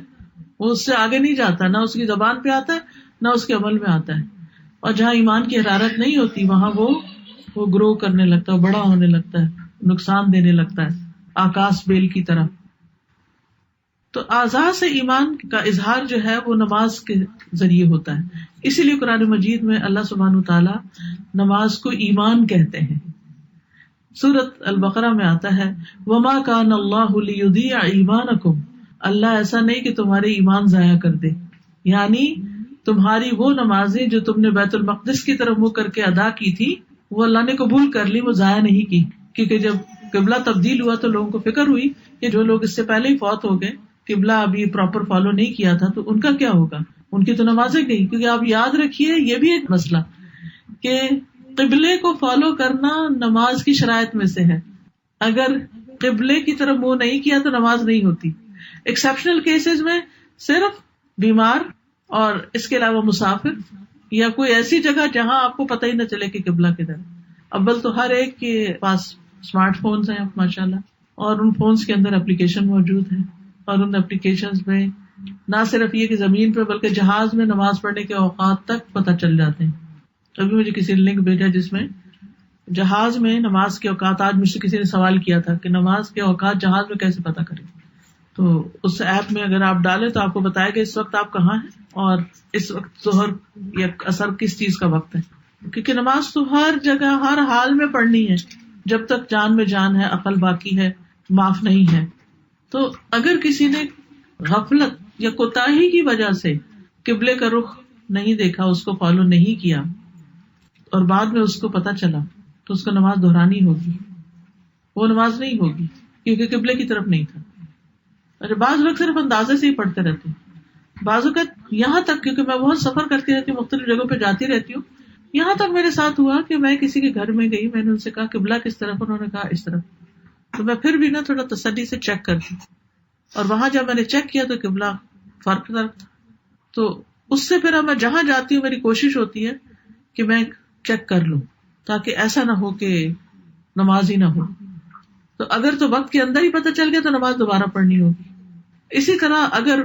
وہ اس سے آگے نہیں جاتا, نہ اس کی زبان پہ آتا ہے نہ اس کے عمل میں آتا ہے. اور جہاں ایمان کی حرارت نہیں ہوتی وہاں وہ گرو کرنے لگتا ہے, بڑا ہونے لگتا ہے, نقصان دینے لگتا ہے, آکاش بیل کی طرح. تو اعضاء سے ایمان کا اظہار جو ہے وہ نماز کے ذریعے ہوتا ہے. اسی لیے قرآن مجید میں اللہ سبحانہ تعالیٰ نماز کو ایمان کہتے ہیں. سورۃ البقرہ میں آتا ہے وما کان اللہ لیضیع ایمانکم، اللہ ایسا نہیں کہ تمہارے ایمان ضائع کر دے، یعنی تمہاری وہ نمازیں جو تم نے بیت المقدس کی طرف منہ کر کے ادا کی تھی وہ اللہ نے قبول کر لی، وہ ضائع نہیں کی. کیونکہ جب قبلہ تبدیل ہوا تو لوگوں کو فکر ہوئی کہ جو لوگ اس سے پہلے ہی فوت ہو گئے، قبلہ ابھی پراپر فالو نہیں کیا تھا، تو ان کا کیا ہوگا، ان کی تو نمازیں گئی. کیونکہ آپ یاد رکھیے یہ بھی ایک مسئلہ کہ قبلے کو فالو کرنا نماز کی شرائط میں سے ہے. اگر قبلے کی طرف منہ نہیں کیا تو نماز نہیں ہوتی. ایکسیپشنل کیسز میں صرف بیمار اور اس کے علاوہ مسافر یا کوئی ایسی جگہ جہاں آپ کو پتہ ہی نہ چلے کہ قبلہ کدھر. اول تو ہر ایک کے پاس اسمارٹ فونز ہیں ماشاءاللہ، اور ان فونز کے اندر اپلیکیشن موجود ہیں، اور ان اپلیکیشنز میں نہ صرف یہ کہ زمین پہ بلکہ جہاز میں نماز پڑھنے کے اوقات تک پتہ چل جاتے ہیں. ابھی مجھے کسی نے لنک بھیجا جس میں جہاز میں نماز کے اوقات، آج مجھ سے کسی نے سوال کیا تھا کہ نماز کے اوقات جہاز میں کیسے پتہ کریں. تو اس ایپ میں اگر آپ ڈالیں تو آپ کو بتائے گا اس وقت آپ کہاں ہیں اور اس وقت ظہر یا عصر کس چیز کا وقت ہے. کیونکہ نماز تو ہر جگہ ہر حال میں پڑھنی ہے، جب تک جان میں جان ہے، عقل باقی ہے، معاف نہیں ہے. تو اگر کسی نے غفلت یا کوتاہی کی وجہ سے قبلے کا رخ نہیں دیکھا، اس کو فالو نہیں کیا اور بعد میں اس کو پتہ چلا تو اس کو نماز دہرانی ہوگی، وہ نماز نہیں ہوگی کیونکہ قبلے کی طرف نہیں تھا. اور بعض لوگ صرف اندازے سے ہی پڑھتے رہتے ہیں. بعض اوقات یہاں تک، کیونکہ میں بہت سفر کرتی رہتی ہوں، مختلف جگہوں پہ جاتی رہتی ہوں، یہاں تک میرے ساتھ ہوا کہ میں کسی کے گھر میں گئی، میں نے ان سے کہا قبلہ کس طرف، انہوں نے کہا اس طرف. تو میں پھر بھی تھوڑا تسلی سے چیک کرتی، اور وہاں جب میں نے چیک کیا تو قبلہ فرق تھا. تو اس سے پھر میں جہاں جاتی ہوں میری کوشش ہوتی ہے کہ میں چیک کر لوں تاکہ ایسا نہ ہو کہ نماز ہی نہ ہو. تو اگر تو وقت کے اندر ہی پتہ چل گیا تو نماز دوبارہ پڑھنی ہوگی. اسی طرح اگر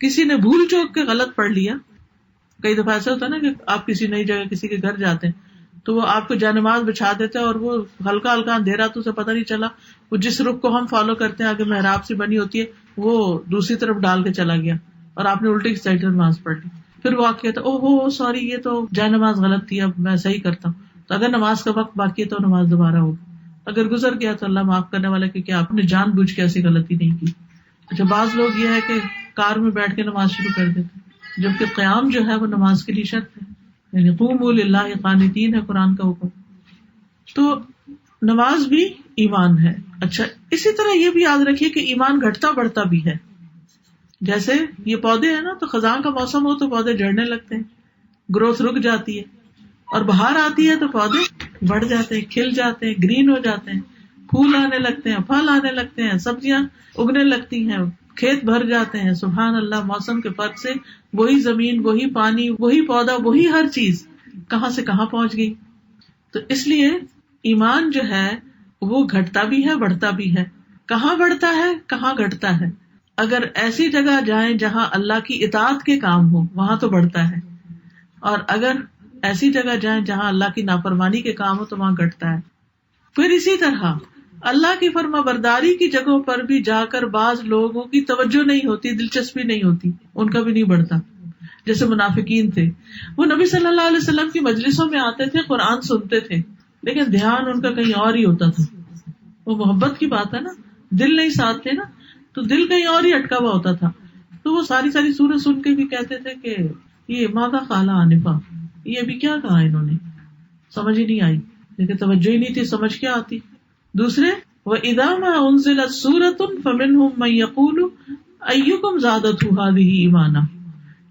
کسی نے بھول چوک کے غلط پڑھ لیا، کئی دفعہ ایسا ہوتا ہے نا کہ آپ کسی نئی جگہ کسی کے گھر جاتے ہیں تو وہ آپ کو جانماز بچھا دیتے ہیں اور وہ ہلکا ہلکا اندھیرا تو اسے پتہ نہیں چلا، وہ جس رخ کو ہم فالو کرتے ہیں آگے محراب سے بنی ہوتی ہے وہ دوسری طرف ڈال کے چلا گیا اور آپ نے الٹی سائڈ نماز پڑھ لی. پھر وہ آپ کہتے او ہو سوری یہ تو جانماز غلط تھی، اب میں صحیح کرتا ہوں. تو اگر نماز کا وقت باقی ہے تو نماز دوبارہ ہوگی، اگر گزر گیا تو اللہ معاف کرنے والا کہ آپ نے جان بوجھ کے ایسی غلطی نہیں کی. اچھا، بعض لوگ یہ ہے کہ کار میں بیٹھ کے نماز شروع کر دیتے، جبکہ قیام جو ہے وہ نماز کے لیے شرط ہے، یعنی قوموا للہ قانتین ہے قرآن کا حکم. تو نماز بھی ایمان ہے. اچھا، اسی طرح یہ بھی یاد رکھیے کہ ایمان گھٹتا بڑھتا بھی ہے. جیسے یہ پودے ہیں نا، تو خزاں کا موسم ہو تو پودے جھڑنے لگتے ہیں، گروتھ رک جاتی ہے، اور بہار آتی ہے تو پودے بڑھ جاتے ہیں، کھل جاتے ہیں، گرین ہو جاتے ہیں، پھول آنے لگتے ہیں، پھل آنے لگتے ہیں، سبزیاں اگنے لگتی ہیں، کھیت بھر جاتے ہیں. سبحان اللہ، موسم کے فرق سے وہی زمین، وہی پانی، وہی پودا، وہی ہر چیز کہاں سے کہاں پہنچ گئی. تو اس لیے ایمان جو ہے وہ گھٹتا بھی ہے بڑھتا بھی ہے. کہاں بڑھتا ہے کہاں گھٹتا ہے؟ اگر ایسی جگہ جائیں جہاں اللہ کی اطاعت کے کام ہو وہاں تو بڑھتا ہے، اور اگر ایسی جگہ جائیں جہاں اللہ کی نافرمانی کے کام ہو تو وہاں گھٹتا ہے. پھر اسی طرح اللہ کی فرما برداری کی جگہوں پر بھی جا کر بعض لوگوں کی توجہ نہیں ہوتی، دلچسپی نہیں ہوتی، ان کا بھی نہیں بڑھتا. جیسے منافقین تھے، وہ نبی صلی اللہ علیہ وسلم کی مجلسوں میں آتے تھے، قرآن سنتے تھے، لیکن دھیان ان کا کہیں اور ہی ہوتا تھا. وہ محبت کی بات ہے نا، دل نہیں ساتھ تھے نا، تو دل کہیں اور ہی اٹکا ہوا ہوتا تھا. تو وہ ساری سورت سن کے بھی کہتے تھے کہ یہ ماذا قال آنفا، یہ ابھی کیا کہا انہوں نے، سمجھ ہی نہیں آئی، لیکن توجہ ہی نہیں تھی، سمجھ کیا آتی. دوسرے وَإِذَا مَا أُنزِلَتْ سُورَةٌ فَمِنْهُمْ مَن يَقُولُ أَيُّكُمْ زَادَتْهُ هَٰذِهِ إِيمَانًا.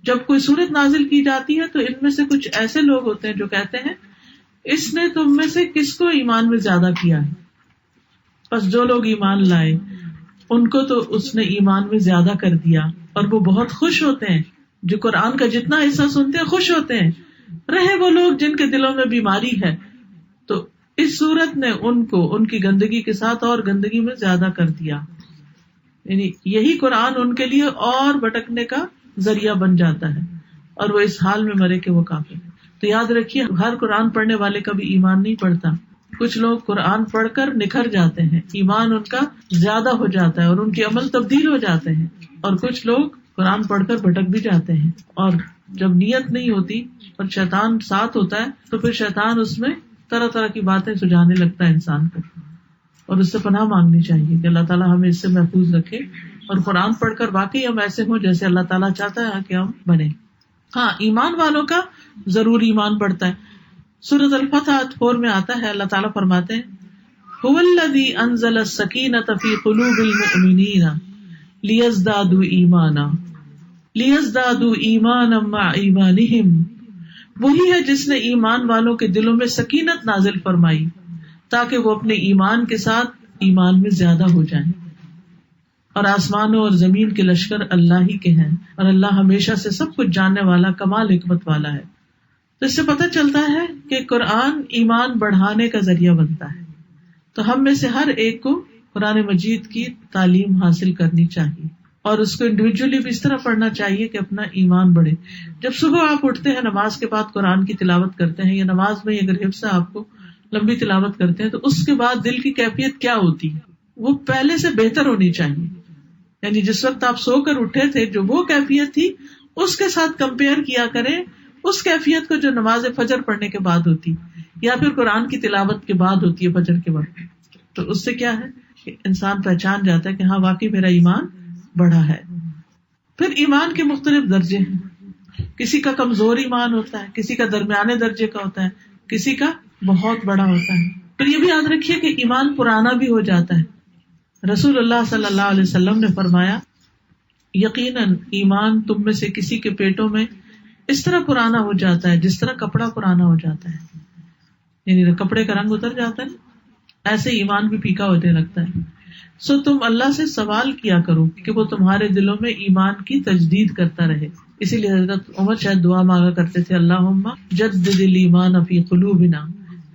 جب کوئی سورت نازل کی جاتی ہے تو ان میں سے کچھ ایسے لوگ ہوتے ہیں جو کہتے ہیں اس نے تم میں سے کس کو ایمان میں زیادہ کیا ہے. بس جو لوگ ایمان لائے ان کو تو اس نے ایمان میں زیادہ کر دیا، اور وہ بہت خوش ہوتے ہیں. جو قرآن کا جتنا حصہ سنتے ہیں خوش ہوتے ہیں. رہے وہ لوگ جن کے دلوں میں بیماری ہے تو اس صورت نے ان کو ان کی گندگی کے ساتھ اور گندگی میں زیادہ کر دیا. یعنی یہی قرآن ان کے لیے اور بھٹکنے کا ذریعہ بن جاتا ہے، اور وہ اس حال میں مرے کہ وہ کافر. تو یاد رکھیے ہر قرآن پڑھنے والے کا بھی ایمان نہیں پڑھتا. کچھ لوگ قرآن پڑھ کر نکھر جاتے ہیں، ایمان ان کا زیادہ ہو جاتا ہے اور ان کے عمل تبدیل ہو جاتے ہیں، اور کچھ لوگ قرآن پڑھ کر بھٹک بھی جاتے ہیں. اور جب نیت نہیں ہوتی اور شیطان ساتھ ہوتا ہے تو پھر شیطان اس میں طرح طرح کی باتیں سجانے لگتا ہے انسان کو. اور اس سے پناہ مانگنی چاہیے کہ اللہ تعالیٰ ہمیں اس سے محفوظ رکھے اور قرآن پڑھ کر واقعی ہم ایسے ہوں جیسے اللہ تعالیٰ چاہتا ہے کہ ہم بنے. ہاں، ایمان والوں کا ضرور ایمان بڑھتا ہے. سورۃ الفتح 4 میں آتا ہے، اللہ تعالیٰ فرماتے ہیں هو الذی انزل السکینۃ فی قلوب المؤمنین لیزدادوا ایمانا مع ایمانہم. وہی ہے جس نے ایمان والوں کے دلوں میں سکینت نازل فرمائی تاکہ وہ اپنے ایمان کے ساتھ ایمان میں زیادہ ہو جائیں. اور آسمانوں اور زمین کے لشکر اللہ ہی کے ہیں اور اللہ ہمیشہ سے سب کچھ جاننے والا کمال حکمت والا ہے. تو اس سے پتہ چلتا ہے کہ قرآن ایمان بڑھانے کا ذریعہ بنتا ہے. تو ہم میں سے ہر ایک کو قرآن مجید کی تعلیم حاصل کرنی چاہیے اور اس کو انڈیویجولی بھی اس طرح پڑھنا چاہیے کہ اپنا ایمان بڑھے. جب صبح آپ اٹھتے ہیں، نماز کے بعد قرآن کی تلاوت کرتے ہیں یا نماز میں اگر حفظ ہے آپ کو لمبی تلاوت کرتے ہیں، تو اس کے بعد دل کی کیفیت کیا ہوتی ہے؟ وہ پہلے سے بہتر ہونی چاہیے. یعنی جس وقت آپ سو کر اٹھے تھے جو وہ کیفیت تھی اس کے ساتھ کمپیئر کیا کریں اس کیفیت کو جو نماز فجر پڑھنے کے بعد ہوتی یا پھر قرآن کی تلاوت کے بعد ہوتی ہے فجر کے وقت. تو اس سے کیا ہے کہ انسان پہچان جاتا ہے کہ ہاں واقعی میرا ایمان بڑھا ہے. پھر ایمان کے مختلف درجے ہیں. کسی کا کمزور ایمان ہوتا ہے، کسی کا درمیانے درجے کا ہوتا ہے، کسی کا بہت بڑا ہوتا ہے. پھر یہ بھی یاد رکھیے کہ ایمان پرانا بھی ہو جاتا ہے. رسول اللہ صلی اللہ علیہ وسلم نے فرمایا یقیناً ایمان تم میں سے کسی کے پیٹوں میں اس طرح پرانا ہو جاتا ہے جس طرح کپڑا پرانا ہو جاتا ہے. یعنی کپڑے کا رنگ اتر جاتا ہے، ایسے ایمان بھی پھیکا ہونے لگتا ہے. سو تم اللہ سے سوال کیا کرو کہ وہ تمہارے دلوں میں ایمان کی تجدید کرتا رہے. اسی لیے حضرت عمر شاید دعا مانگا کرتے تھے، اللہم جدد الایمان فی قلوبنا،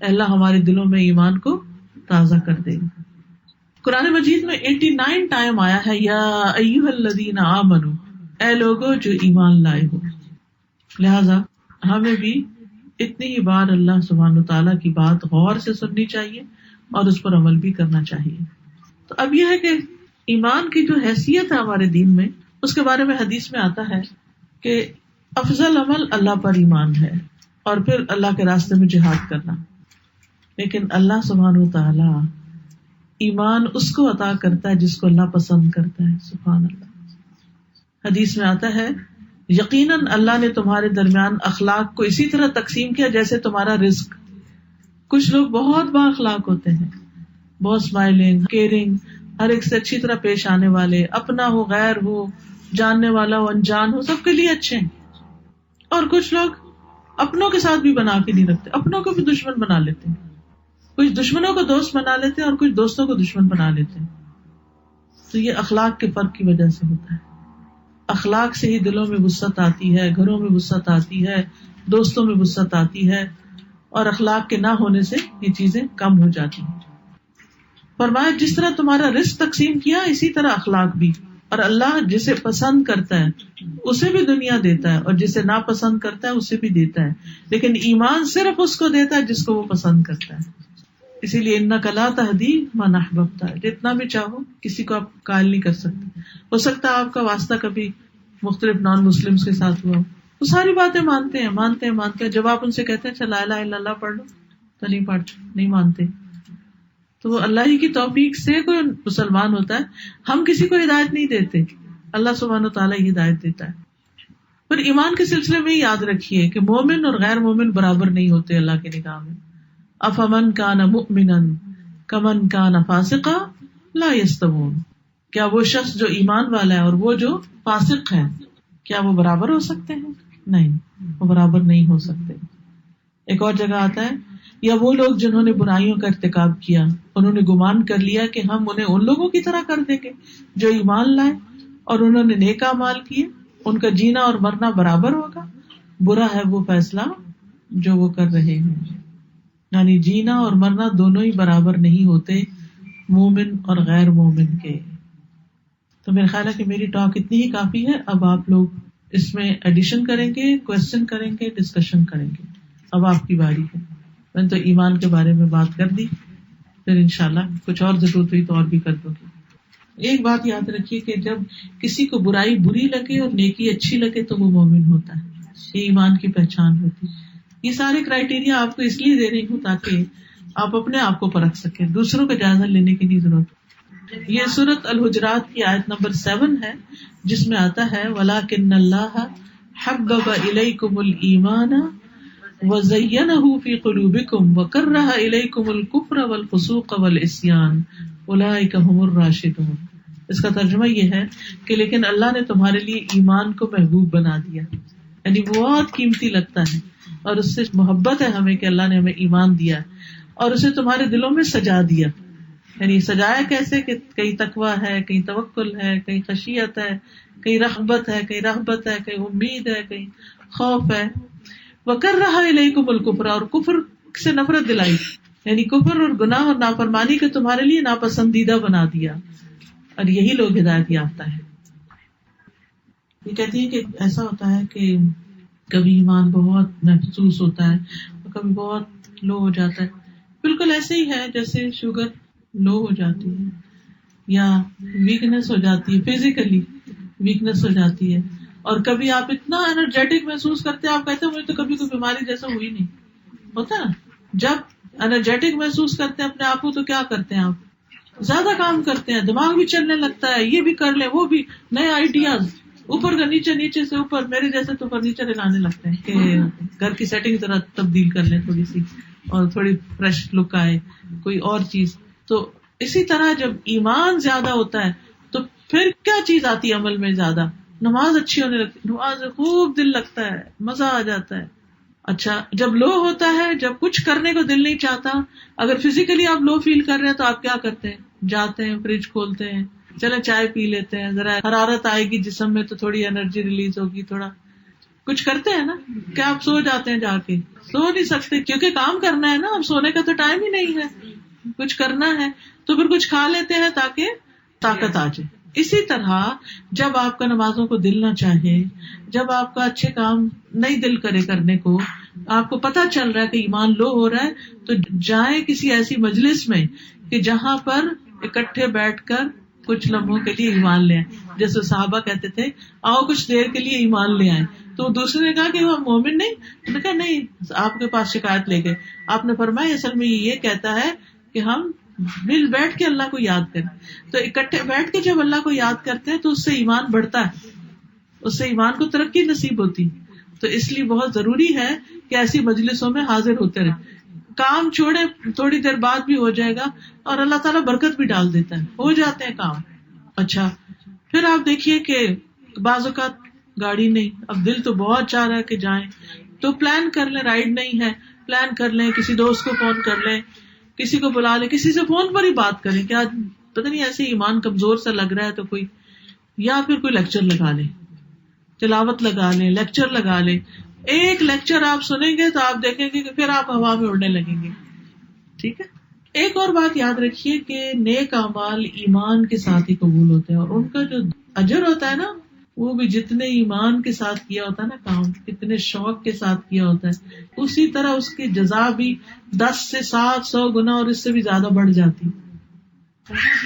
اے اللہ ہمارے دلوں میں ایمان کو تازہ کر دے. قرآن مجید میں 89 ٹائم آیا ہے یا ایھا الذین آمنو، اے لوگو جو ایمان لائے ہو. لہذا ہمیں بھی اتنی ہی بار اللہ سبحانہ وتعالیٰ کی بات غور سے سننی چاہیے اور اس پر عمل بھی کرنا چاہیے. تو اب یہ ہے کہ ایمان کی جو حیثیت ہے ہمارے دین میں، اس کے بارے میں حدیث میں آتا ہے کہ افضل عمل اللہ پر ایمان ہے اور پھر اللہ کے راستے میں جہاد کرنا. لیکن اللہ سبحانہ وتعالیٰ ایمان اس کو عطا کرتا ہے جس کو اللہ پسند کرتا ہے. سبحان اللہ. حدیث میں آتا ہے یقیناً اللہ نے تمہارے درمیان اخلاق کو اسی طرح تقسیم کیا جیسے تمہارا رزق. کچھ لوگ بہت با اخلاق ہوتے ہیں، بہت اسمائلنگ، کیئرنگ، ہر ایک سے اچھی طرح پیش آنے والے، اپنا ہو غیر ہو، جاننے والا ہو انجان ہو، سب کے لیے اچھے ہیں. اور کچھ لوگ اپنوں کے ساتھ بھی بنا کے نہیں رکھتے، اپنوں کو بھی دشمن بنا لیتے ہیں. کچھ دشمنوں کو دوست بنا لیتے ہیں اور کچھ دوستوں کو دشمن بنا لیتے ہیں. تو یہ اخلاق کے فرق کی وجہ سے ہوتا ہے. اخلاق سے ہی دلوں میں وسعت آتی ہے، گھروں میں وسعت آتی ہے، دوستوں میں وسعت آتی ہے، اور اخلاق کے نہ ہونے سے یہ چیزیں کم ہو جاتی ہیں. فرمایا جس طرح تمہارا رزق تقسیم کیا اسی طرح اخلاق بھی، اور اللہ جسے پسند کرتا ہے اسے بھی دنیا دیتا ہے اور جسے ناپسند کرتا ہے اسے بھی دیتا ہے، لیکن ایمان صرف اس کو دیتا ہے جس کو وہ پسند کرتا ہے. اسی لیے انک لا تہدی من احببت، جتنا بھی چاہو کسی کو آپ قائل نہیں کر سکتے. ہو سکتا ہے آپ کا واسطہ کبھی مختلف نان مسلمس کے ساتھ ہوا، وہ ساری باتیں مانتے ہیں. جب آپ ان سے کہتے ہیں لا الہ الا اللہ پڑھ لو تو نہیں پڑھتے، نہیں مانتے. تو وہ اللہ ہی کی توفیق سے کوئی مسلمان ہوتا ہے. ہم کسی کو ہدایت نہیں دیتے، اللہ سبحانہ وتعالیٰ ہی ہدایت دیتا ہے. پھر ایمان کے سلسلے میں یاد رکھیے کہ مومن اور غیر مومن برابر نہیں ہوتے اللہ کی نگاہ میں. افمن کان مؤمنا کمن کان فاسقا لا یستوون، کیا وہ شخص جو ایمان والا ہے اور وہ جو فاسق ہے کیا وہ برابر ہو سکتے ہیں؟ نہیں، وہ برابر نہیں ہو سکتے. ایک اور جگہ آتا ہے یا وہ لوگ جنہوں نے برائیوں کا ارتکاب کیا انہوں نے گمان کر لیا کہ ہم انہیں ان لوگوں کی طرح کر دیں گے جو ایمان لائے اور انہوں نے نیک اعمال کیے، ان کا جینا اور مرنا برابر ہوگا. برا ہے وہ فیصلہ جو وہ کر رہے ہیں. یعنی جینا اور مرنا دونوں ہی برابر نہیں ہوتے مومن اور غیر مومن کے. تو میرا خیال ہے کہ میری ٹاک اتنی ہی کافی ہے. اب آپ لوگ اس میں ایڈیشن کریں گے، کوشچن کریں گے، ڈسکشن کریں گے. اب آپ کی باری ہے. میں نے تو ایمان کے بارے میں بات کر دی، پھر انشاءاللہ کچھ اور ضرورت ہوئی تو اور بھی کر دوں گی. ایک بات یاد رکھیے کہ جب کسی کو برائی بری لگے اور نیکی اچھی لگے تو وہ مومن ہوتا ہے. یہ ایمان کی پہچان ہوتی ہے. یہ سارے کرائیٹیریا آپ کو اس لیے دے رہی ہوں تاکہ آپ اپنے آپ کو پرکھ سکیں, دوسروں کا جائزہ لینے کی نہیں ضرورت. یہ سورۃ الحجرات کی آیت نمبر 7 ہے, جس میں آتا ہے وَلَٰكِنَّ اللَّهَ حَبَّبَ إِلَيْكُمُ الْإِيمَانَ وَزَيَّنَهُ فِي قُلُوبِكُمْ وَكَرَّهَ إِلَيْكُمُ الْكُفْرَ وَالْفُسُوقَ وَالْعِصْيَانَ أُولَٰئِكَ هُمُ الرَّاشِدُونَ. اس کا ترجمہ یہ ہے کہ لیکن اللہ نے تمہارے لیے ایمان کو محبوب بنا دیا, یعنی بہت قیمتی لگتا ہے اور اس سے محبت ہے ہمیں کہ اللہ نے ہمیں ایمان دیا اور اسے تمہارے دلوں میں سجا دیا. یعنی سجایا کیسے کہ کہیں تقویٰ ہے, کہیں توکل ہے, کہیں خشیت ہے, کہیں رغبت ہے, کہیں رہبت ہے, کہیں امید ہے, کہیں خوف ہے. وَكَرَّهَ إِلَيْكُمُ الْكُفْرَ, اور کفر سے نفرت دلائی, یعنی کفر اور گناہ اور نافرمانی کے تمہارے لیے ناپسندیدہ بنا دیا, اور یہی لوگ ہدایت یافتہ ہیں. یہ کہتی ہیں کہ ایسا ہوتا ہے کہ کبھی ایمان بہت محسوس ہوتا ہے اور کبھی بہت لو ہو جاتا ہے. بالکل ایسے ہی ہے جیسے شوگر لو ہو جاتی ہے یا ویکنیس ہو جاتی ہے, فزیکلی ویکنیس ہو جاتی ہے, اور کبھی آپ اتنا انرجیٹک محسوس کرتے ہیں, آپ کہتے ہیں مجھے تو کبھی کوئی بیماری جیسا ہوئی نہیں. ہوتا ہے جب انرجیٹک محسوس کرتے ہیں اپنے آپ کو, تو کیا کرتے ہیں آپ, زیادہ کام کرتے ہیں, دماغ بھی چلنے لگتا ہے, یہ بھی کر لیں وہ بھی, نئے آئیڈیاز, اوپر کا نیچے, نیچے سے اوپر. میرے جیسے تو فرنیچر ہلانے لگتے ہیں کہ گھر کی سیٹنگ ذرا تبدیل کر لیں تھوڑی سی, اور تھوڑی فریش لک آئے, کوئی اور چیز. تو اسی طرح جب ایمان زیادہ ہوتا ہے تو پھر کیا چیز آتی ہے عمل میں زیادہ, نماز اچھی ہونے لگتی, نماز میں خوب دل لگتا ہے, مزہ آ جاتا ہے. اچھا جب لو ہوتا ہے, جب کچھ کرنے کو دل نہیں چاہتا, اگر فزیکلی آپ لو فیل کر رہے ہیں تو آپ کیا کرتے ہیں, جاتے ہیں فریج کھولتے ہیں, چلے چائے پی لیتے ہیں, ذرا حرارت آئے گی جسم میں تو تھوڑی انرجی ریلیز ہوگی, تھوڑا کچھ کرتے ہیں نا. کیا آپ سو جاتے ہیں جا کے, سو نہیں سکتے کیونکہ کام کرنا ہے نا, اب سونے کا تو ٹائم ہی نہیں ہے, کچھ کرنا ہے تو پھر کچھ کھا لیتے ہیں تاکہ طاقت آ جائے. اسی طرح جب آپ کا نمازوں کو دل نہ چاہے, جب آپ کا اچھے کام نہیں دل کرے کرنے کو, آپ کو پتہ چل رہا ہے کہ ایمان لو ہو رہا ہے, تو جائیں کسی ایسی مجلس میں کہ جہاں پر اکٹھے بیٹھ کر کچھ لمحوں کے لیے ایمان لے آئیں. جیسے صحابہ کہتے تھے آؤ کچھ دیر کے لیے ایمان لے آئیں, تو دوسرے نے کہا کہ وہ مومن نہیں, انہوں نے کہا نہیں, آپ کے پاس شکایت لے گئے. آپ نے فرمایا اصل میں یہ کہتا ہے کہ ہم مل بیٹھ کے اللہ کو یاد کریں. تو اکٹھے بیٹھ کے جب اللہ کو یاد کرتے ہیں تو اس سے ایمان بڑھتا ہے, اس سے ایمان کو ترقی نصیب ہوتی. تو اس لیے بہت ضروری ہے کہ ایسی مجلسوں میں حاضر ہوتے رہیں. کام چھوڑے تھوڑی دیر بعد بھی ہو جائے گا, اور اللہ تعالیٰ برکت بھی ڈال دیتا ہے, ہو جاتے ہیں کام. اچھا پھر آپ دیکھیے کہ بعض اوقات گاڑی نہیں, اب دل تو بہت چاہ رہا ہے کہ جائیں, تو پلان کر لیں, رائڈ نہیں ہے پلان کر لیں, کسی دوست کو فون کر لیں, کسی کو بلا لیں, کسی سے فون پر ہی بات کریں کہ آج پتہ نہیں ایسے ایمان کمزور سا لگ رہا ہے تو کوئی, یا پھر کوئی لیکچر لگا لیں, تلاوت لگا لیں, لیکچر لگا لیں. ایک لیکچر آپ سنیں گے تو آپ دیکھیں گے کہ پھر آپ ہوا میں اڑنے لگیں گے. ٹھیک ہے. ایک اور بات یاد رکھیے کہ نیک اعمال ایمان کے ساتھ ہی قبول ہوتے ہیں, اور ان کا جو اجر ہوتا ہے نا, وہ بھی جتنے ایمان کے ساتھ کیا ہوتا ہے نا کام, کتنے شوق کے ساتھ کیا ہوتا ہے, اسی طرح اس کی جزا بھی 10 سے 700 گنا اور اس سے بھی زیادہ بڑھ جاتی.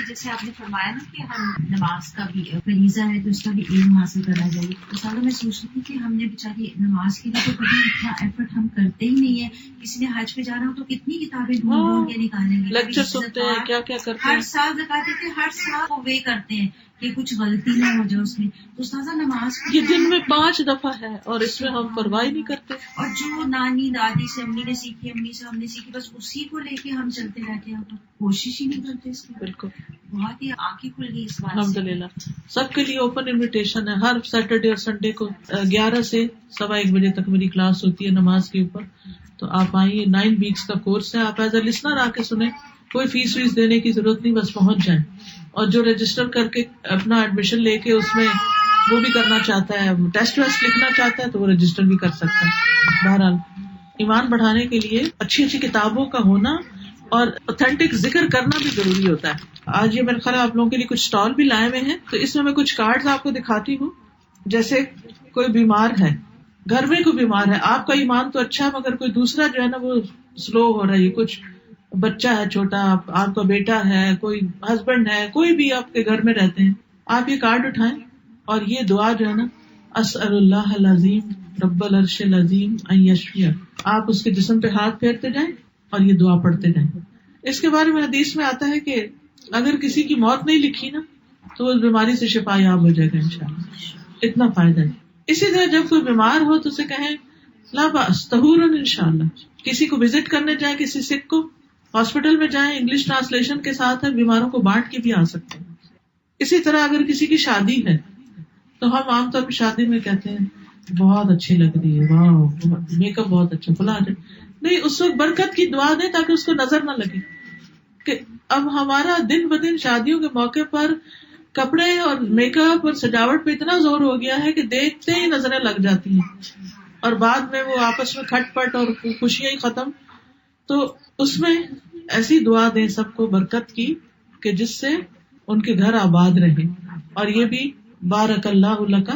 جیسے آپ نے فرمایا نا کہ ہم نماز کا بھی فریضہ ہے تو اس کا بھی علم حاصل کرنا چاہیے. تو سالوں میں سوچ رہی تھی کہ ہم نے بیچاری نماز کے لیے تو کبھی اتنا ایفرٹ ہم کرتے ہی نہیں ہے. کسی نے حج پہ جانا ہو تو کتنی کتابیں ڈھونڈ کے نکالیں گے, لیکچر سنتے ہیں, کیا کیا کرتے ہیں, ہر سال زکات دیتے ہیں, ہر سال وہ وے کرتے ہیں کہ کچھ غلطی نہ ہو جائے اس میں. تو استاذہ نماز یہ دن میں 5 دفعہ ہے اور اس میں ہم پرواہ نہیں کرتے. اور جو نانی دادی سے امی نے سیکھی, امی سے ہم نے سیکھی, بس اسی کو لے کے ہم چلتے رہتے ہیں, کوشش ہی نہیں کرتے اس کی. بالکل بہت ہی آنکھیں کھل گئی اس بات. الحمدللہ سب کے لیے اوپن انویٹیشن ہے. ہر سیٹرڈے اور سنڈے کو 11 سے 1:15 بجے تک میری کلاس ہوتی ہے نماز کے اوپر. تو آپ آئیے, 9 ویکس کا کورس ہے, آپ ایز اے لسنر آ کے سنیں, کوئی فیس ویس دینے کی ضرورت نہیں, بس پہنچ جائیں. اور جو رجسٹر کر کے اپنا ایڈمیشن لے کے اس میں وہ بھی کرنا چاہتا ہے, ٹیسٹ ویسٹ لکھنا چاہتا ہے, تو وہ رجسٹر بھی کر سکتا ہے. بہرحال ایمان بڑھانے کے لیے اچھی اچھی کتابوں کا ہونا اور اوتھینٹک ذکر کرنا بھی ضروری ہوتا ہے. آج یہ میرے خیال آپ لوگوں کے لیے کچھ اسٹال بھی لائے ہوئے ہیں, تو اس میں کچھ کارڈز آپ کو دکھاتی ہوں. جیسے کوئی بیمار ہے, گھر میں کوئی بیمار ہے, آپ کا ایمان تو اچھا ہے مگر کوئی دوسرا جو ہے نا وہ سلو ہو رہا ہے, کچھ بچہ ہے چھوٹا, آپ کا بیٹا ہے, کوئی ہسبینڈ ہے, کوئی بھی آپ کے گھر میں رہتے ہیں, آپ یہ کارڈ اٹھائیں اور یہ دعا جو ہے نا, اسأل اللہ العظیم رب العرش العظیم ان یشفیہ, آپ اس کے جسم پہ ہاتھ پھیرتے جائیں اور یہ دعا پڑھتے جائیں. اس کے بارے میں حدیث میں آتا ہے کہ اگر کسی کی موت نہیں لکھی نا تو وہ اس بیماری سے شفا یاب ہو جائے گا انشاءاللہ. اتنا فائدہ ہے. اسی طرح جب کوئی بیمار ہو تو اسے کہیں لا باس طہور انشاءاللہ. کسی کو وزٹ کرنے جائیں, کسی سکھ کو ہاسپٹل میں جائیں, انگلش ٹرانسلیشن کے ساتھ ہے, بیماروں کو بانٹ کے بھی آ سکتے ہیں. اسی طرح اگر کسی کی شادی ہے تو ہم عام طور پہ شادی میں کہتے ہیں بہت اچھی لگ رہی ہے, واہ میک اپ بہت اچھا فلاں. نہیں, اس وقت برکت کی دعا دیں تاکہ اس کو نظر نہ لگے کہ اب ہمارا دن بدن شادیوں کے موقع پر کپڑے اور میک اپ اور سجاوٹ پہ اتنا زور ہو گیا ہے کہ دیکھتے ہی نظریں لگ جاتی ہیں اور بعد میں وہ آپس میں کھٹ پٹ اور خوشیاں ہی ختم. تو اس میں ایسی دعا دیں سب کو برکت کی کہ جس سے ان کے گھر آباد رہے. اور یہ بھی بارک اللہ لک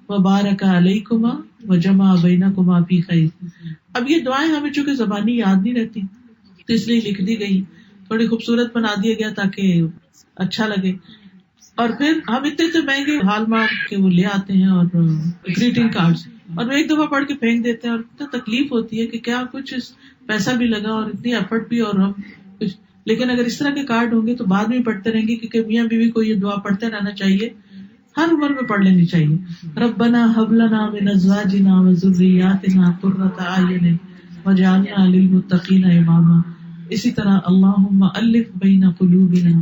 و بارک علیکما و جمع بینکما فی خیر. اب یہ دعائیں ہمیں چونکہ زبانی یاد نہیں رہتی تو اس لیے لکھ دی گئی, تھوڑی خوبصورت بنا دیا گیا تاکہ اچھا لگے. اور پھر ہم اتنے مہنگے ہال مارک کے وہ لے آتے ہیں اور گریٹنگ کارڈز, اور وہ ایک دفعہ پڑھ کے پھینک دیتے ہیں, اور اتنا تکلیف ہوتی ہے کہ کیا کچھ پیسہ بھی لگا اور اتنی ایفرٹ بھی, اور ہم کچھ. لیکن اگر اس طرح کے کارڈ ہوں گے تو بعد میں پڑھتے رہیں گے, کیونکہ میاں بیوی کو یہ دعا پڑھتے رہنا چاہیے, ہر عمر میں پڑھ لینی چاہیے. ربنا هب لنا من ازواجنا وذرياتنا قرة اعين واجعلنا للمتقين اماما. اسی طرح اللهم الف بین قلوبنا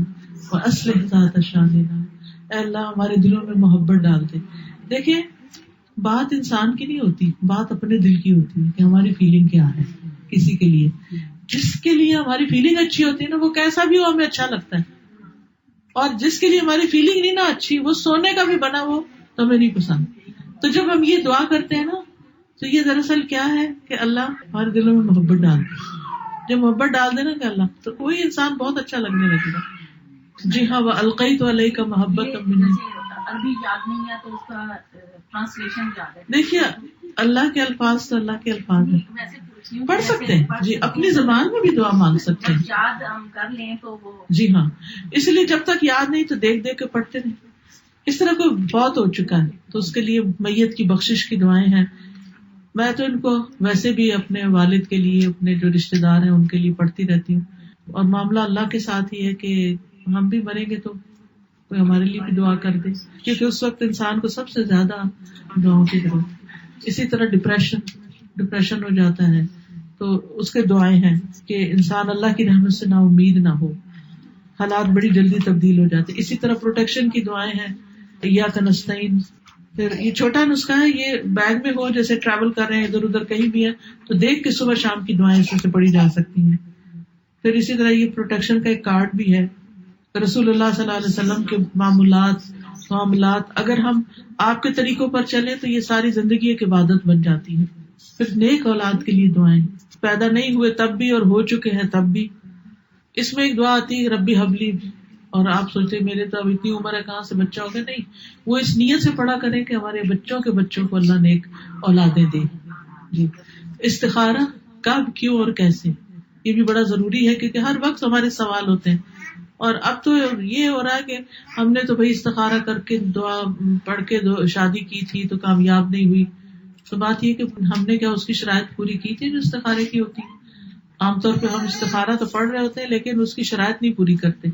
واصلح ذات شاننا. اے اللہ ہمارے دلوں میں محبت ڈال دے. دیکھیں بات انسان کی نہیں ہوتی, بات اپنے دل کی ہوتی ہے کہ ہماری فیلنگ کیا ہے کسی کے لیے. جس کے لیے ہماری فیلنگ اچھی ہوتی ہے نا, وہ کیسا بھی ہو ہمیں اچھا لگتا ہے, اور جس کے لیے ہماری فیلنگ نہیں نا اچھی, وہ سونے کا بھی بنا وہ تو ہمیں نہیں پسند. تو جب ہم یہ دعا کرتے ہیں نا تو یہ دراصل کیا ہے کہ اللہ ہمارے دلوں میں محبت ڈال دے. جب محبت ڈال دے نا کہ اللہ, تو کوئی انسان بہت اچھا لگنے لگے گا. جی ہاں, وَأَلْقَيْتُ عَلَيْكَ مَحَبَّةً مِّنِّي. عربی یاد نہیں ہے تو اس کا ٹرانسلیشن یاد ہے. دیکھیے اللہ کے الفاظ تو اللہ کے الفاظ ہیں, پڑھ سکتے ہیں جی, اپنی زبان میں بھی دعا مانگ سکتے ہیں. یاد ہم کر لیں تو وہ جی ہاں, اس لیے جب تک یاد نہیں تو دیکھ دیکھ کے پڑھتے رہیں. اس طرح کوئی بہت ہو چکا ہے تو اس کے لیے میت کی بخشش کی دعائیں ہیں. میں تو ان کو ویسے بھی اپنے والد کے لیے, اپنے جو رشتے دار ہیں ان کے لیے پڑھتی رہتی ہوں. اور معاملہ اللہ کے ساتھ ہی ہے کہ ہم بھی مریں گے تو کوئی ہمارے لیے بھی دعا کر دے, کیونکہ اس وقت انسان کو سب سے زیادہ دعاؤں کی ضرورت. اسی طرح ڈپریشن ہو جاتا ہے تو اس کے دعائیں ہیں کہ انسان اللہ کی رحمت سے نا امید نہ ہو, حالات بڑی جلدی تبدیل ہو جاتے. اسی طرح پروٹیکشن کی دعائیں ہیں, ایاک نستعین. پھر یہ چھوٹا نسخہ ہے, یہ بیگ میں ہو, جیسے ٹریول کر رہے ہیں ادھر ادھر کہیں بھی ہے تو دیکھ کے صبح شام کی دعائیں اس سے پڑھی جا سکتی ہیں. پھر اسی طرح یہ پروٹیکشن کا ایک کارڈ بھی ہے. رسول اللہ صلی اللہ علیہ وسلم کے معاملات اگر ہم آپ کے طریقوں پر چلیں تو یہ ساری زندگی ایک عبادت بن جاتی ہے. پھر نیک اولاد کے لیے دعائیں, پیدا نہیں ہوئے تب بھی اور ہو چکے ہیں تب بھی. اس میں ایک دعا آتی ہے ربی حبلی, اور آپ سوچتے میرے تو اب اتنی عمر ہے کہاں سے بچہ ہوگا. نہیں, وہ اس نیت سے پڑھا کریں کہ ہمارے بچوں کے بچوں کو اللہ نیک اولادیں دے. جی, استخارہ کب, کیوں اور کیسے, یہ بھی بڑا ضروری ہے کیونکہ ہر وقت ہمارے سوال ہوتے ہیں. اور اب تو یہ ہو رہا ہے کہ ہم نے تو بھائی استخارہ کر کے دعا پڑھ کے شادی کی تھی تو کامیاب نہیں ہوئی. تو بات یہ کہ ہم نے کیا اس کی شرائط پوری کی تھی جو استخارے کی ہوتی. عام طور پہ ہم استخارہ تو پڑھ رہے ہوتے ہیں لیکن اس کی شرائط نہیں پوری کرتے.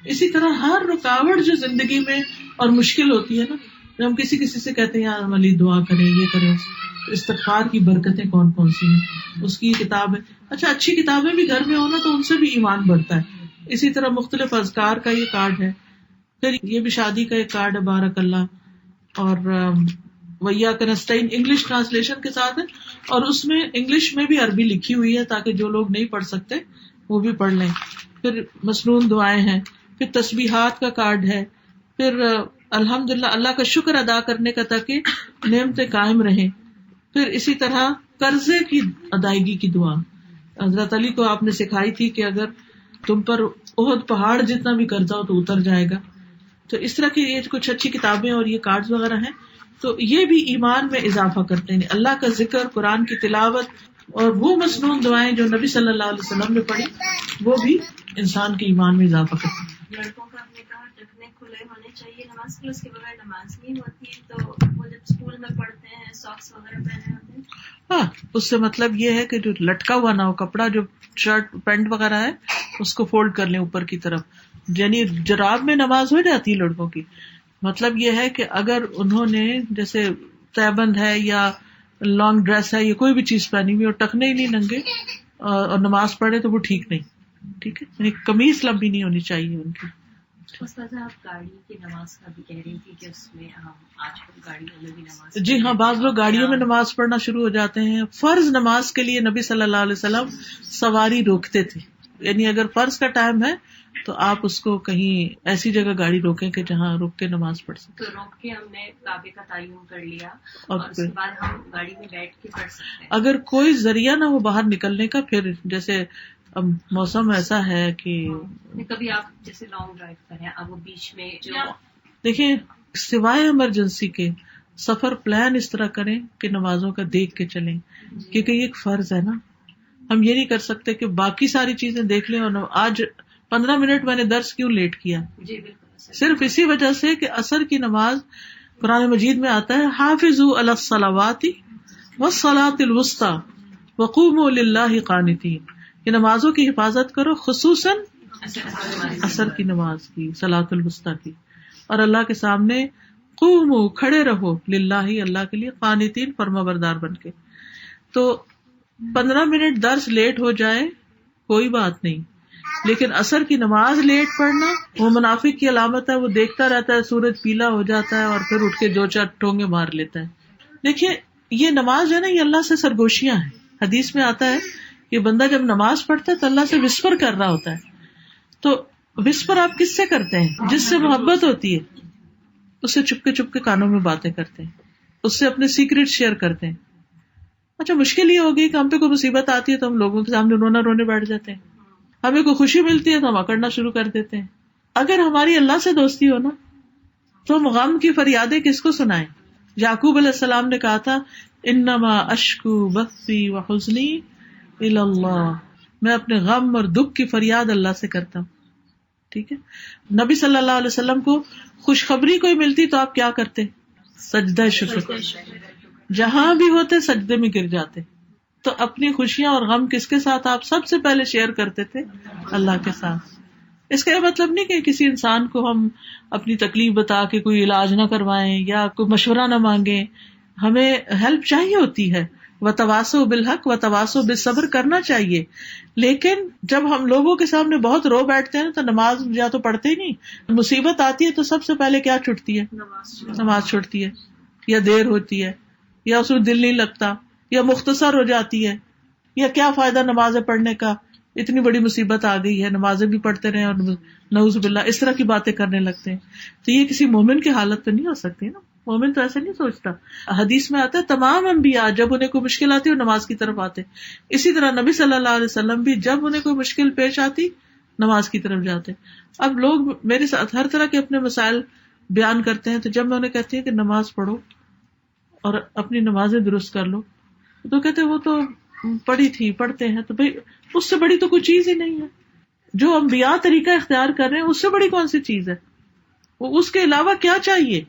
اسی طرح ہر رکاوٹ جو زندگی میں اور مشکل ہوتی ہے نا, ہم کسی سے کہتے ہیں یار عملی دعا کریں, یہ کریں. استغفار کی برکتیں کون کون سی ہیں, اس کی کتاب ہے. اچھا, اچھی کتابیں بھی گھر میں ہونا تو ان سے بھی ایمان بڑھتا ہے. اسی طرح مختلف اذکار کا یہ کارڈ ہے. پھر یہ بھی شادی کا ایک کارڈ ہے بارک اللہ, اور وَإِيَّاكَ نَسْتَعِينُ انگلش ٹرانسلیشن کے ساتھ ہے, اور اس میں انگلش میں بھی عربی لکھی ہوئی ہے تاکہ جو لوگ نہیں پڑھ سکتے وہ بھی پڑھ لیں. پھر مسنون دعائیں ہیں. پھر تسبیحات کا کارڈ ہے. پھر الحمدللہ اللہ کا شکر ادا کرنے کا تاکہ نعمتیں قائم رہیں. پھر اسی طرح قرضے کی ادائیگی کی دعا حضرت علی کو آپ نے سکھائی تھی کہ اگر تم پر احد پہاڑ جتنا بھی قرضہ ہو تو اتر جائے گا. تو اس طرح کی یہ کچھ اچھی کتابیں اور یہ کارڈز وغیرہ ہیں. تو یہ بھی ایمان میں اضافہ کرتے ہیں. اللہ کا ذکر, قرآن کی تلاوت اور وہ مسنون دعائیں جو نبی صلی اللہ علیہ وسلم نے پڑھی, وہ بھی انسان کے ایمان میں اضافہ کرتے ہیں. لڑکوں کا آپ نے کہا ٹکنے کھلے ہونے چاہیے نماز کے, اس کے بغیر نماز نہیں ہوتی. تو وہ جب اسکول میں پڑھتے ہیں ساکس وغیرہ پہنے ہوتے ہیں, ہاں, اس سے مطلب یہ ہے کہ جو لٹکا ہوا نہ ہو کپڑا, جو شرٹ پینٹ وغیرہ ہے اس کو فولڈ کر لیں اوپر کی طرف. یعنی جراب میں نماز ہو جاتی ہے لڑکوں کی. مطلب یہ ہے کہ اگر انہوں نے جیسے تہبند ہے یا لانگ ڈریس ہے یا کوئی بھی چیز پہنی ہوئی اور ٹخنے ہی نہیں ننگے اور نماز پڑھے تو وہ ٹھیک نہیں. ٹھیک ہے, یعنی قمیص لمبی نہیں ہونی چاہیے ان کی. استاذہ آپ گاڑی کی نماز کا بھی کہہ رہی تھی کہ اس میں ہم آج کل گاڑیوں میں بھی نماز. جی ہاں, بعض لوگ گاڑیوں میں نماز پڑھنا شروع ہو جاتے ہیں. فرض نماز کے لیے نبی صلی اللہ علیہ وسلم سواری روکتے تھے. یعنی اگر فرض کا ٹائم ہے تو آپ اس کو کہیں ایسی جگہ گاڑی روکیں کہ جہاں روک کے نماز پڑھ سکیں. تو روک کے ہم نے کعبے کا تعین کر لیا اور اس کے بعد ہم گاڑی میں بیٹھ کے پڑھ سکتے ہیں. اگر کوئی ذریعہ نہ ہو باہر نکلنے کا, پھر جیسے اب موسم ایسا ہے کہ کبھی آپ جیسے لانگ ڈرائیو کریں, اب وہ بیچ میں جو دیکھیں سوائے ایمرجنسی کے سفر پلان اس طرح کریں کہ نمازوں کا دیکھ کے چلیں, کیونکہ یہ ایک فرض ہے نا. ہم یہ نہیں کر سکتے کہ باقی ساری چیزیں دیکھ لیں. اور آج 15 منٹ میں نے درس کیوں لیٹ کیا, صرف اسی وجہ سے کہ عصر کی نماز قرآن مجید میں آتا ہے حافظوا علی الصلوات والصلاۃ الوسطی وقوموا للہ قانتین, کہ نمازوں کی حفاظت کرو, خصوصاً عصر کی نماز کی, صلاۃ الوسطی کی, اور اللہ کے سامنے قوموا کھڑے رہو, للہ اللہ کے لیے, قانتین فرما بردار بن کے. تو 15 منٹ درس لیٹ ہو جائے کوئی بات نہیں, لیکن عصر کی نماز لیٹ پڑھنا وہ منافق کی علامت ہے. وہ دیکھتا رہتا ہے سورج پیلا ہو جاتا ہے اور پھر اٹھ کے 2-4 ٹونگے مار لیتا ہے. دیکھیے یہ نماز ہے نا, یہ اللہ سے سرگوشیاں ہیں. حدیث میں آتا ہے کہ بندہ جب نماز پڑھتا ہے تو اللہ سے وسپر کر رہا ہوتا ہے. تو وسپر آپ کس سے کرتے ہیں؟ جس سے محبت ہوتی ہے اس سے چپ کے کانوں میں باتیں کرتے ہیں, اس سے اپنے سیکریٹ شیئر کرتے ہیں. اچھا مشکل یہ ہوگی کہ ہم پہ کوئی مصیبت آتی ہے تو ہم لوگوں کے سامنے رونے بیٹھ جاتے ہیں. ہمیں کوئی خوشی ملتی ہے تو ہم اکڑنا شروع کر دیتے ہیں. اگر ہماری اللہ سے دوستی ہو نا تو ہم غم کی فریادیں کس کو سنائیں؟ یعقوب علیہ السلام نے کہا تھا انما اشکو بثی وحزنی الی اللہ, میں اپنے غم اور دکھ کی فریاد اللہ سے کرتا ہوں. ٹھیک ہے, نبی صلی اللہ علیہ وسلم کو خوشخبری کوئی ملتی تو آپ کیا کرتے؟ سجدہ شکر, جہاں بھی ہوتے سجدے میں گر جاتے. تو اپنی خوشیاں اور غم کس کے ساتھ آپ سب سے پہلے شیئر کرتے تھے؟ اللہ کے ساتھ. اس کا یہ مطلب نہیں کہ کسی انسان کو ہم اپنی تکلیف بتا کے کوئی علاج نہ کروائیں یا کوئی مشورہ نہ مانگیں. ہمیں ہیلپ چاہیے ہوتی ہے, وتواصوا بالحق وتواصوا بالصبر کرنا چاہیے. لیکن جب ہم لوگوں کے سامنے بہت رو بیٹھتے ہیں تو نماز یا تو پڑھتے ہی نہیں. مصیبت آتی ہے تو سب سے پہلے کیا چھوٹتی ہے؟ نماز چھوٹتی ہے, یا دیر ہوتی ہے, یا اس میں دل نہیں لگتا, یا مختصر ہو جاتی ہے, یا کیا فائدہ نمازیں پڑھنے کا, اتنی بڑی مصیبت آ گئی ہے, نمازیں بھی پڑھتے رہے اور نعوذ باللہ اس طرح کی باتیں کرنے لگتے ہیں. تو یہ کسی مومن کی حالت تو نہیں ہو سکتی نا. مومن تو ایسا نہیں سوچتا. حدیث میں آتا ہے تمام انبیاء جب انہیں کوئی مشکل آتی وہ نماز کی طرف آتے. اسی طرح نبی صلی اللہ علیہ وسلم بھی جب انہیں کوئی مشکل پیش آتی نماز کی طرف جاتے. اب لوگ میرے ساتھ ہر طرح کے اپنے مسائل بیان کرتے ہیں, تو جب میں انہیں کہتی ہوں کہ نماز پڑھو اور اپنی نمازیں درست کر لو تو کہتے وہ تو پڑھتے ہیں. تو بھائی اس سے بڑی تو کوئی چیز ہی نہیں ہے. جو انبیاء طریقہ اختیار کر رہے ہیں اس سے بڑی کون سی چیز ہے؟ وہ اس کے علاوہ کیا چاہیے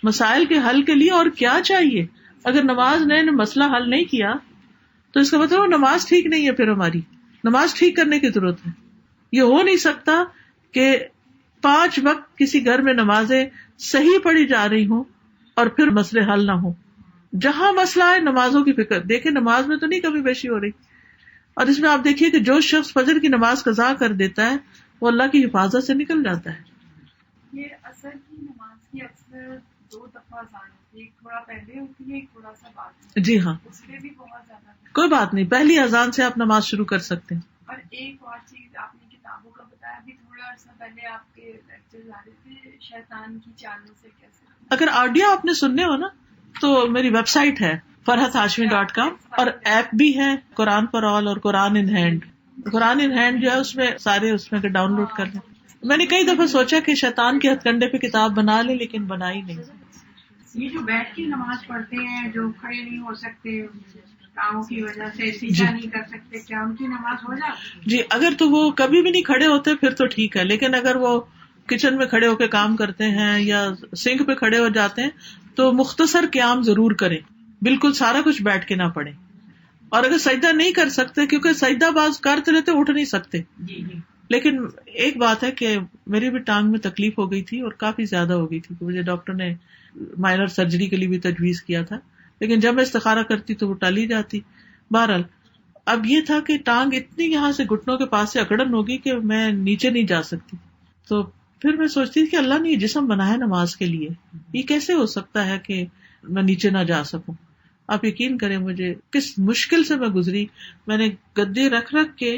مسائل کے حل کے لیے, اور کیا چاہیے؟ اگر نماز نے مسئلہ حل نہیں کیا تو اس کا مطلب وہ نماز ٹھیک نہیں ہے. پھر ہماری نماز ٹھیک کرنے کی ضرورت ہے. یہ ہو نہیں سکتا کہ 5 وقت کسی گھر میں نمازیں صحیح پڑھی جا رہی ہوں اور پھر مسئلے حل نہ ہوں. جہاں مسئلہ ہے نمازوں کی فکر. دیکھیں نماز میں تو نہیں کمی بیشی ہو رہی, اور اس میں آپ دیکھیے کہ جو شخص فجر کی نماز قضا کر دیتا ہے وہ اللہ کی حفاظت سے نکل جاتا ہے. یہ عصر کی نماز کی اکثر 2 دفعہ اذان ہوتی ہے, ایک تھوڑا پہلے ہوتی ہے, ایک تھوڑا سا بعد میں. جی ہاں, اس میں بھی بہت زیادہ کوئی بات نہیں, پہلی اذان سے آپ نماز شروع کر سکتے ہیں. اور ایک اور چیز آپ نے کتابوں کا بتایا بھی, تھوڑا عرصہ پہلے آپ کے لیکچر آ رہے تھے شیطان کی چالوں سے کیسے. اگر آڈیو آپ نے سننے ہو نا تو میری ویب سائٹ ہے farhathashmi.com, اور ایپ بھی ہے قرآن فار آل اور قرآن in hand. Quran in hand جو ہے اس میں سارے اس میں ڈاؤن لوڈ کر لیں. میں نے کئی دفعہ سوچا کہ شیطان کے ہتھ کنڈے پہ کتاب بنا لیں, لیکن بنائی نہیں. یہ جو بیٹھ کے نماز پڑھتے ہیں, جو کھڑے نہیں ہو سکتے کاموں کی وجہ سے, سیدھا نہیں کر سکتے, کیا ان کی نماز ہو جاتی؟ جی, اگر تو وہ کبھی بھی نہیں کھڑے ہوتے پھر تو ٹھیک ہے, لیکن اگر وہ کچن میں کھڑے ہو کے کام کرتے ہیں یا سنک پہ کھڑے ہو جاتے ہیں تو مختصر قیام ضرور کریں, بالکل سارا کچھ بیٹھ کے نہ پڑھیں. اور اگر سجدہ نہیں کر سکتے, کیونکہ سجدہ باز کرتے رہتے اٹھ نہیں سکتے, لیکن ایک بات ہے کہ میری بھی ٹانگ میں تکلیف ہو گئی تھی اور کافی زیادہ ہو گئی تھی، مجھے ڈاکٹر نے مائنر سرجری کے لیے بھی تجویز کیا تھا، لیکن جب میں استخارہ کرتی تو وہ ٹال ہی جاتی. بہرحال اب یہ تھا کہ ٹانگ اتنی یہاں سے گھٹنوں کے پاس سے اکڑن ہوگی کہ میں نیچے نہیں جا سکتی. تو پھر میں سوچتی تھی کہ اللہ نے یہ جسم بنایا نماز کے لیے، یہ کیسے ہو سکتا ہے کہ میں نیچے نہ جا سکوں. آپ یقین کریں مجھے کس مشکل سے میں گزری. میں نے گدے رکھ کے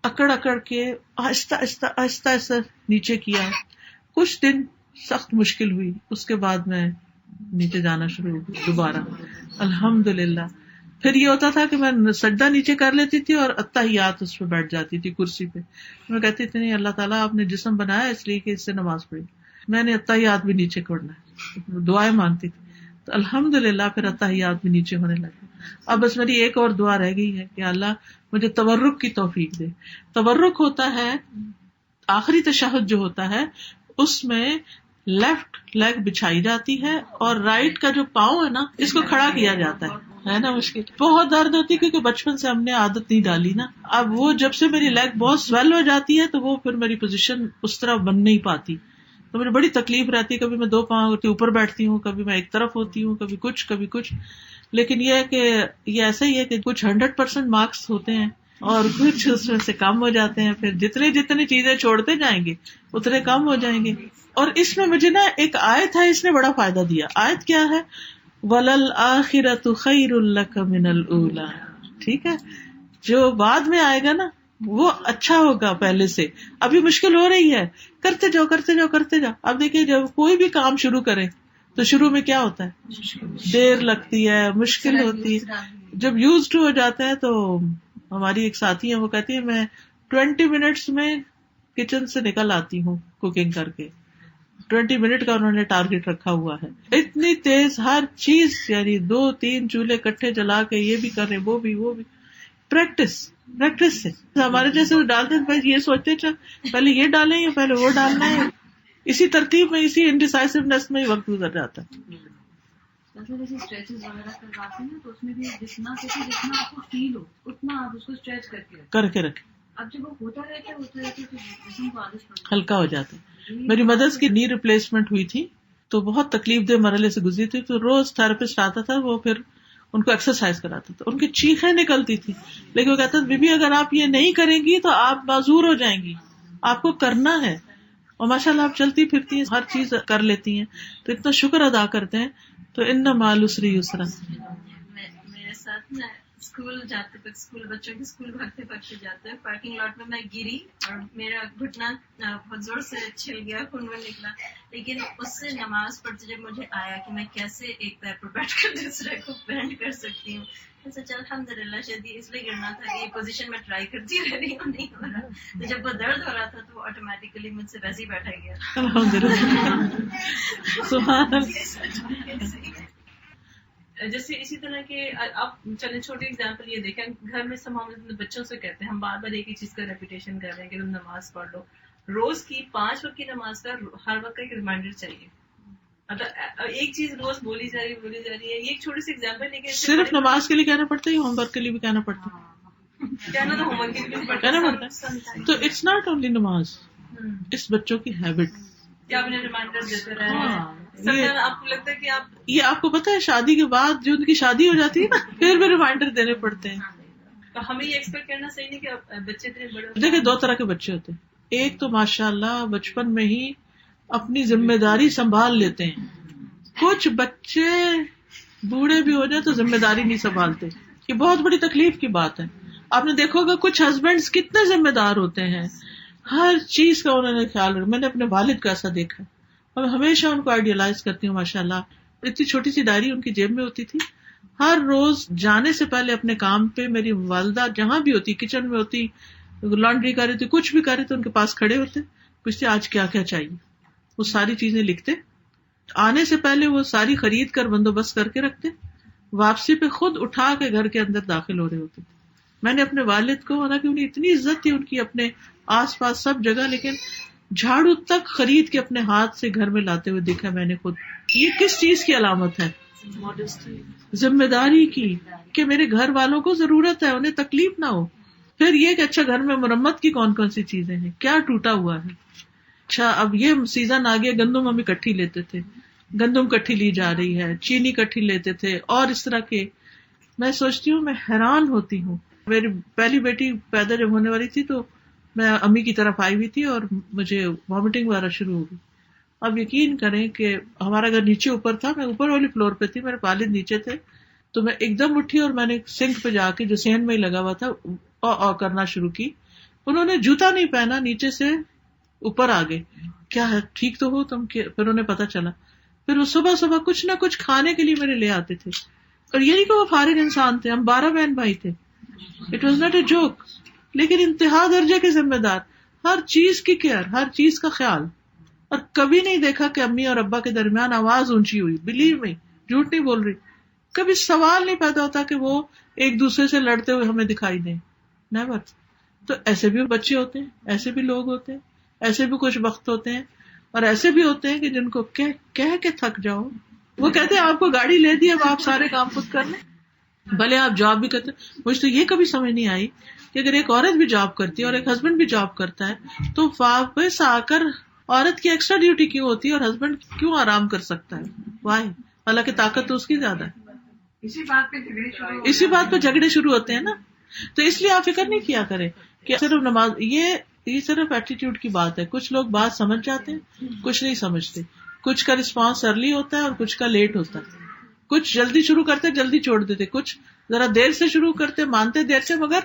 اکڑ کے آہستہ آہستہ آہستہ آہستہ نیچے کیا. کچھ دن سخت مشکل ہوئی، اس کے بعد میں نیچے جانا شروع ہو گئی دوبارہ الحمدللہ. پھر یہ ہوتا تھا کہ میں سجدہ نیچے کر لیتی تھی اور اتحیات اس پہ بیٹھ جاتی تھی کرسی پہ. میں کہتی تھی نہیں اللہ تعالیٰ آپ نے جسم بنایا اس لیے کہ اس سے نماز پڑھی، میں نے اتحیات بھی نیچے کرنا ہے، دعائیں مانگتی تھی. تو الحمدللہ پھر اتحیات بھی نیچے ہونے لگے. اب بس میری ایک اور دعا رہ گئی ہے کہ اللہ مجھے تورک کی توفیق دے. تورک ہوتا ہے آخری تشہد جو ہوتا ہے اس میں لیفٹ لیگ بچھائی جاتی ہے اور رائٹ کا جو پاؤں ہے نا اس کو کھڑا کیا جاتا ہے نا. مشکل بہت درد ہوتی کیونکہ بچپن سے ہم نے عادت نہیں ڈالی نا. اب وہ جب سے میری لیگ بہت سویل ہو جاتی ہے تو وہ پھر میری پوزیشن اس طرح بن نہیں پاتی، تو مجھے بڑی تکلیف رہتی ہے. کبھی میں 2 پاؤں کے اوپر بیٹھتی ہوں، کبھی میں ایک طرف ہوتی ہوں، کبھی کچھ. لیکن یہ ہے کہ یہ ایسا ہی ہے کہ کچھ 100% مارکس ہوتے ہیں اور کچھ اس میں سے کم ہو جاتے ہیں. پھر جتنی چیزیں چھوڑتے جائیں گے اتنے کم ہو جائیں گے. اور اس میں مجھے نا ایک آیت ہے، اس نے بڑا فائدہ دیا. آیت کیا ہے؟ وَلَلْآخِرَةُ خَيْرٌ لَكَ مِنَ الْأُولَىٰ. ٹھیک ہے، جو بعد میں آئے گا نا وہ اچھا ہوگا پہلے سے. ابھی مشکل ہو رہی ہے، کرتے جاؤ. اب دیکھیے جب کوئی بھی کام شروع کرے تو شروع میں کیا ہوتا ہے؟ دیر لگتی ہے، مشکل ہوتی ہے. جب یوزڈ ہو جاتا ہے تو ہماری ایک ساتھی ہے وہ کہتی ہے میں 20 منٹس میں کچن سے نکل آتی ہوں کوکنگ کر کے. 20 منٹ کا انہوں نے ٹارگیٹ رکھا ہوا ہے. اتنی تیز ہر چیز، یعنی 2-3 چولہے کٹھے جلا کے یہ بھی کر رہے وہ بھی. پریکٹس سے ہمارے جیسے وہ ڈالتے ہیں یہ سوچتے پہلے یہ ڈالیں یا پہلے وہ ڈالنا ہے. اسی ترتیب میں اسی انڈیسائسونیس میں ہی وقت گزر جاتا ہے. جیسے اسٹریچز وغیرہ کرواتے ہیں تو اس میں بھی جتنا آپ کو فیل ہو اتنا آپ اس کو اسٹریچ کر کے رکھیں. اب جب وہ ہوتا رہتا ہے تو جسم کو عادت پڑ ہلکا ہو جاتا ہے. میری مدرس کی نی ریپلیسمنٹ ہوئی تھی تو بہت تکلیف دہ مرحلے سے گزری تھی. تو روز تھراپسٹ آتا تھا، وہ پھر ان کو ایکسرسائز کراتا تھا. ان کی چیخیں نکلتی تھی لیکن وہ کہتا بی بی اگر آپ یہ نہیں کریں گی تو آپ معذور ہو جائیں گی، آپ کو کرنا ہے. اور ماشاء اللہ آپ چلتی پھرتی ہیں، ہر چیز کر لیتی ہیں، تو اتنا شکر ادا کرتے ہیں. تو ان مع العسر یسرا. میرے ساتھ نا اسکول جاتے وقت بچوں کے اسکول بھاگتے جاتے ہیں، پارکنگ لاٹ میں گری اور میرا گھٹنا بہت زور سے چھل گیا، خون نکلا. لیکن اس سے نماز پڑھتے جب مجھے آیا کہ میں کیسے ایک پیر پر بیٹھ کر دوسرے کو بینڈ کر سکتی ہوں. سچ الحمدللہ شاید اس لیے گرنا تھا کہ یہ پوزیشن میں ٹرائی کرتی رہ رہی ہوں، نہیں ہو رہا. تو جب وہ درد ہو رہا تھا تو وہ آٹومیٹیکلی مجھ سے ویسے ہی بیٹھا گیا. الحمدللہ سبحان اللہ. جیسے اسی طرح کے آپ چلیں چھوٹی اگزامپل یہ دیکھیں، گھر میں سب ہم بچوں سے کہتے ہیں، ہم بار بار ایک ہی چیز کا ریپیٹیشن کر رہے ہیں کہ تم نماز پڑھ لو. روز کی 5 وقت کی نماز کا ہر وقت کا ایک ریمائنڈر چاہیے. ایک چیز روز بولی جا رہی ہے. یہ ایک چھوٹی سی ایگزامپل، لیکن صرف نماز کے لیے کہنا پڑتا ہے، ہوم ورک کے لیے بھی کہنا پڑتا ہے. کہنا تو ہوم ورک کے لیے کہنا پڑتا ہے. تو اٹس ناٹ اونلی نماز، اس بچوں کی ہیبٹ کیا آپ نے ریمائنڈر دیتے رہے. آپ کو لگتا ہے کہ یہ آپ کو پتا ہے شادی کے بعد جو ان کی شادی ہو جاتی ہے نا پھر بھی ریمائنڈر دینے پڑتے ہیں. تو ہمیں یہ ایکسپیکٹ کرنا صحیح نہیں کہ بچے اتنے بڑے. دیکھیں 2 طرح کے بچے ہوتے ہیں. ایک تو ماشاء اللہ بچپن میں ہی اپنی ذمہ داری سنبھال لیتے ہیں. کچھ بچے بوڑھے بھی ہو جائے تو ذمہ داری نہیں سنبھالتے. یہ بہت بڑی تکلیف کی بات ہے. آپ نے دیکھو گا کچھ ہسبینڈز کتنے ذمہ دار ہوتے ہیں، ہر چیز کا انہوں نے خیال رکھا. میں نے اپنے والد کو ایسا دیکھا اور ہمیشہ ان کو آئیڈیلائز کرتی ہوں. ماشاء اللہ اتنی چھوٹی سی ڈائری ان کی جیب میں ہوتی تھی. ہر روز جانے سے پہلے اپنے کام پہ میری والدہ جہاں بھی ہوتی، کچن میں ہوتی، لانڈری کر رہی تھی، کچھ بھی کر رہے تھے، ان کے پاس کھڑے ہوتے، پوچھتے آج کیا کیا چاہیے. وہ ساری چیزیں لکھتے، آنے سے پہلے وہ ساری خرید کر بندوبست کر کے رکھتے، واپسی پہ خود اٹھا کے گھر کے اندر داخل ہو رہے ہوتے. میں نے اپنے والد کو، حالانکہ انہیں اتنی عزت تھی ان کی اپنے آس پاس سب جگہ، لیکن جھاڑو تک خرید کے اپنے ہاتھ سے گھر میں لاتے ہوئے دیکھا میں نے خود. یہ کس چیز کی علامت ہے؟ ذمہ داری کی، کہ میرے گھر والوں کو ضرورت ہے، انہیں تکلیف نہ ہو. پھر یہ کہ اچھا گھر میں مرمت کی کون کون سی چیزیں ہیں, کیا ٹوٹا ہوا ہے. اچھا اب یہ سیزن آ گیا, گندم ہم اکٹھی لیتے تھے, گندم کٹھی لی جا رہی ہے, چینی کٹھی لیتے تھے, اور اس طرح کے. میں سوچتی ہوں, میں حیران ہوتی ہوں. میری پہلی بیٹی پیدا جب ہونے والی تھی تو میں امی کی طرف آئی ہوئی تھی اور مجھے وامٹنگ وغیرہ شروع ہو گئی. اب یقین کریں کہ ہمارا گھر نیچے اوپر تھا, میں اوپر والی فلور پہ تھی, میرے والد نیچے تھے. تو میں ایک دم اٹھی اور میں نے سنک پہ جا کے جو سین میں ہی لگا ہوا تھا او کرنا شروع کی. انہوں نے جوتا نہیں پہنا, نیچے سے اوپر آ گئے, کیا ہے ٹھیک تو ہو تم؟ پھر انہیں پتا چلا. پھر وہ صبح صبح کچھ نہ کچھ کھانے کے لیے میرے لے آتے تھے. اور یہ نہیں کہ وہ فارغ انسان تھے, ہم 12 بہن بھائی تھے. It was not a joke. لیکن انتہا درجے کے ذمہ دار, ہر چیز کی کیئر, ہر چیز کا خیال. اور کبھی نہیں دیکھا کہ امی اور ابا کے درمیان آواز اونچی ہوئی. بلیو می, جھوٹ نہیں بول رہی. کبھی سوال نہیں پیدا ہوتا کہ وہ ایک دوسرے سے لڑتے ہوئے ہمیں دکھائی دیں. نیور. تو ایسے بھی بچے ہوتے ہیں, ایسے بھی لوگ ہوتے ہیں, ایسے بھی کچھ وقت ہوتے ہیں, اور ایسے بھی ہوتے ہیں کہ جن کو کہہ کے تھک جاؤ. وہ کہتے ہیں آپ کو گاڑی لے دی, اب آپ سارے کام خود کر لیں, بھلے آپ جاب بھی کرتے. مجھے تو یہ کبھی سمجھ نہیں آئی کہ اگر ایک عورت بھی جاب کرتی ہے اور ایک ہسبینڈ بھی جاب کرتا ہے تو واپس آ کر عورت کی ایکسٹرا ڈیوٹی کیوں ہوتی ہے اور ہسبینڈ کیوں آرام کر سکتا ہے؟ وائی؟ حالانکہ طاقت تو اس کی زیادہ ہے. اسی بات پہ جھگڑے شروع ہوتے ہیں نا. تو اس لیے آپ فکر نہیں کیا کریں کہ صرف نماز, یہ صرف ایٹیٹیوڈ کی بات ہے. کچھ لوگ بات سمجھ جاتے ہیں, کچھ نہیں سمجھتے. کچھ کا رسپانس ارلی ہوتا ہے اور کچھ کا لیٹ ہوتا ہے. کچھ جلدی شروع کرتے جلدی چھوڑ دیتے, کچھ ذرا دیر سے شروع کرتے, مانتے دیر سے, مگر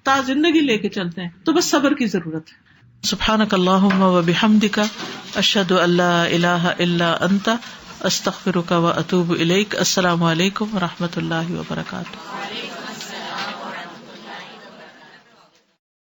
تا زندگی لے کے چلتے ہیں. تو بس صبر کی ضرورت ہے. سبحانک اللہم و بحمدک, اشہد ان لا الہ الا انت, استغفرک و اتوب الیک. السلام علیکم و رحمۃ اللہ وبرکاتہ.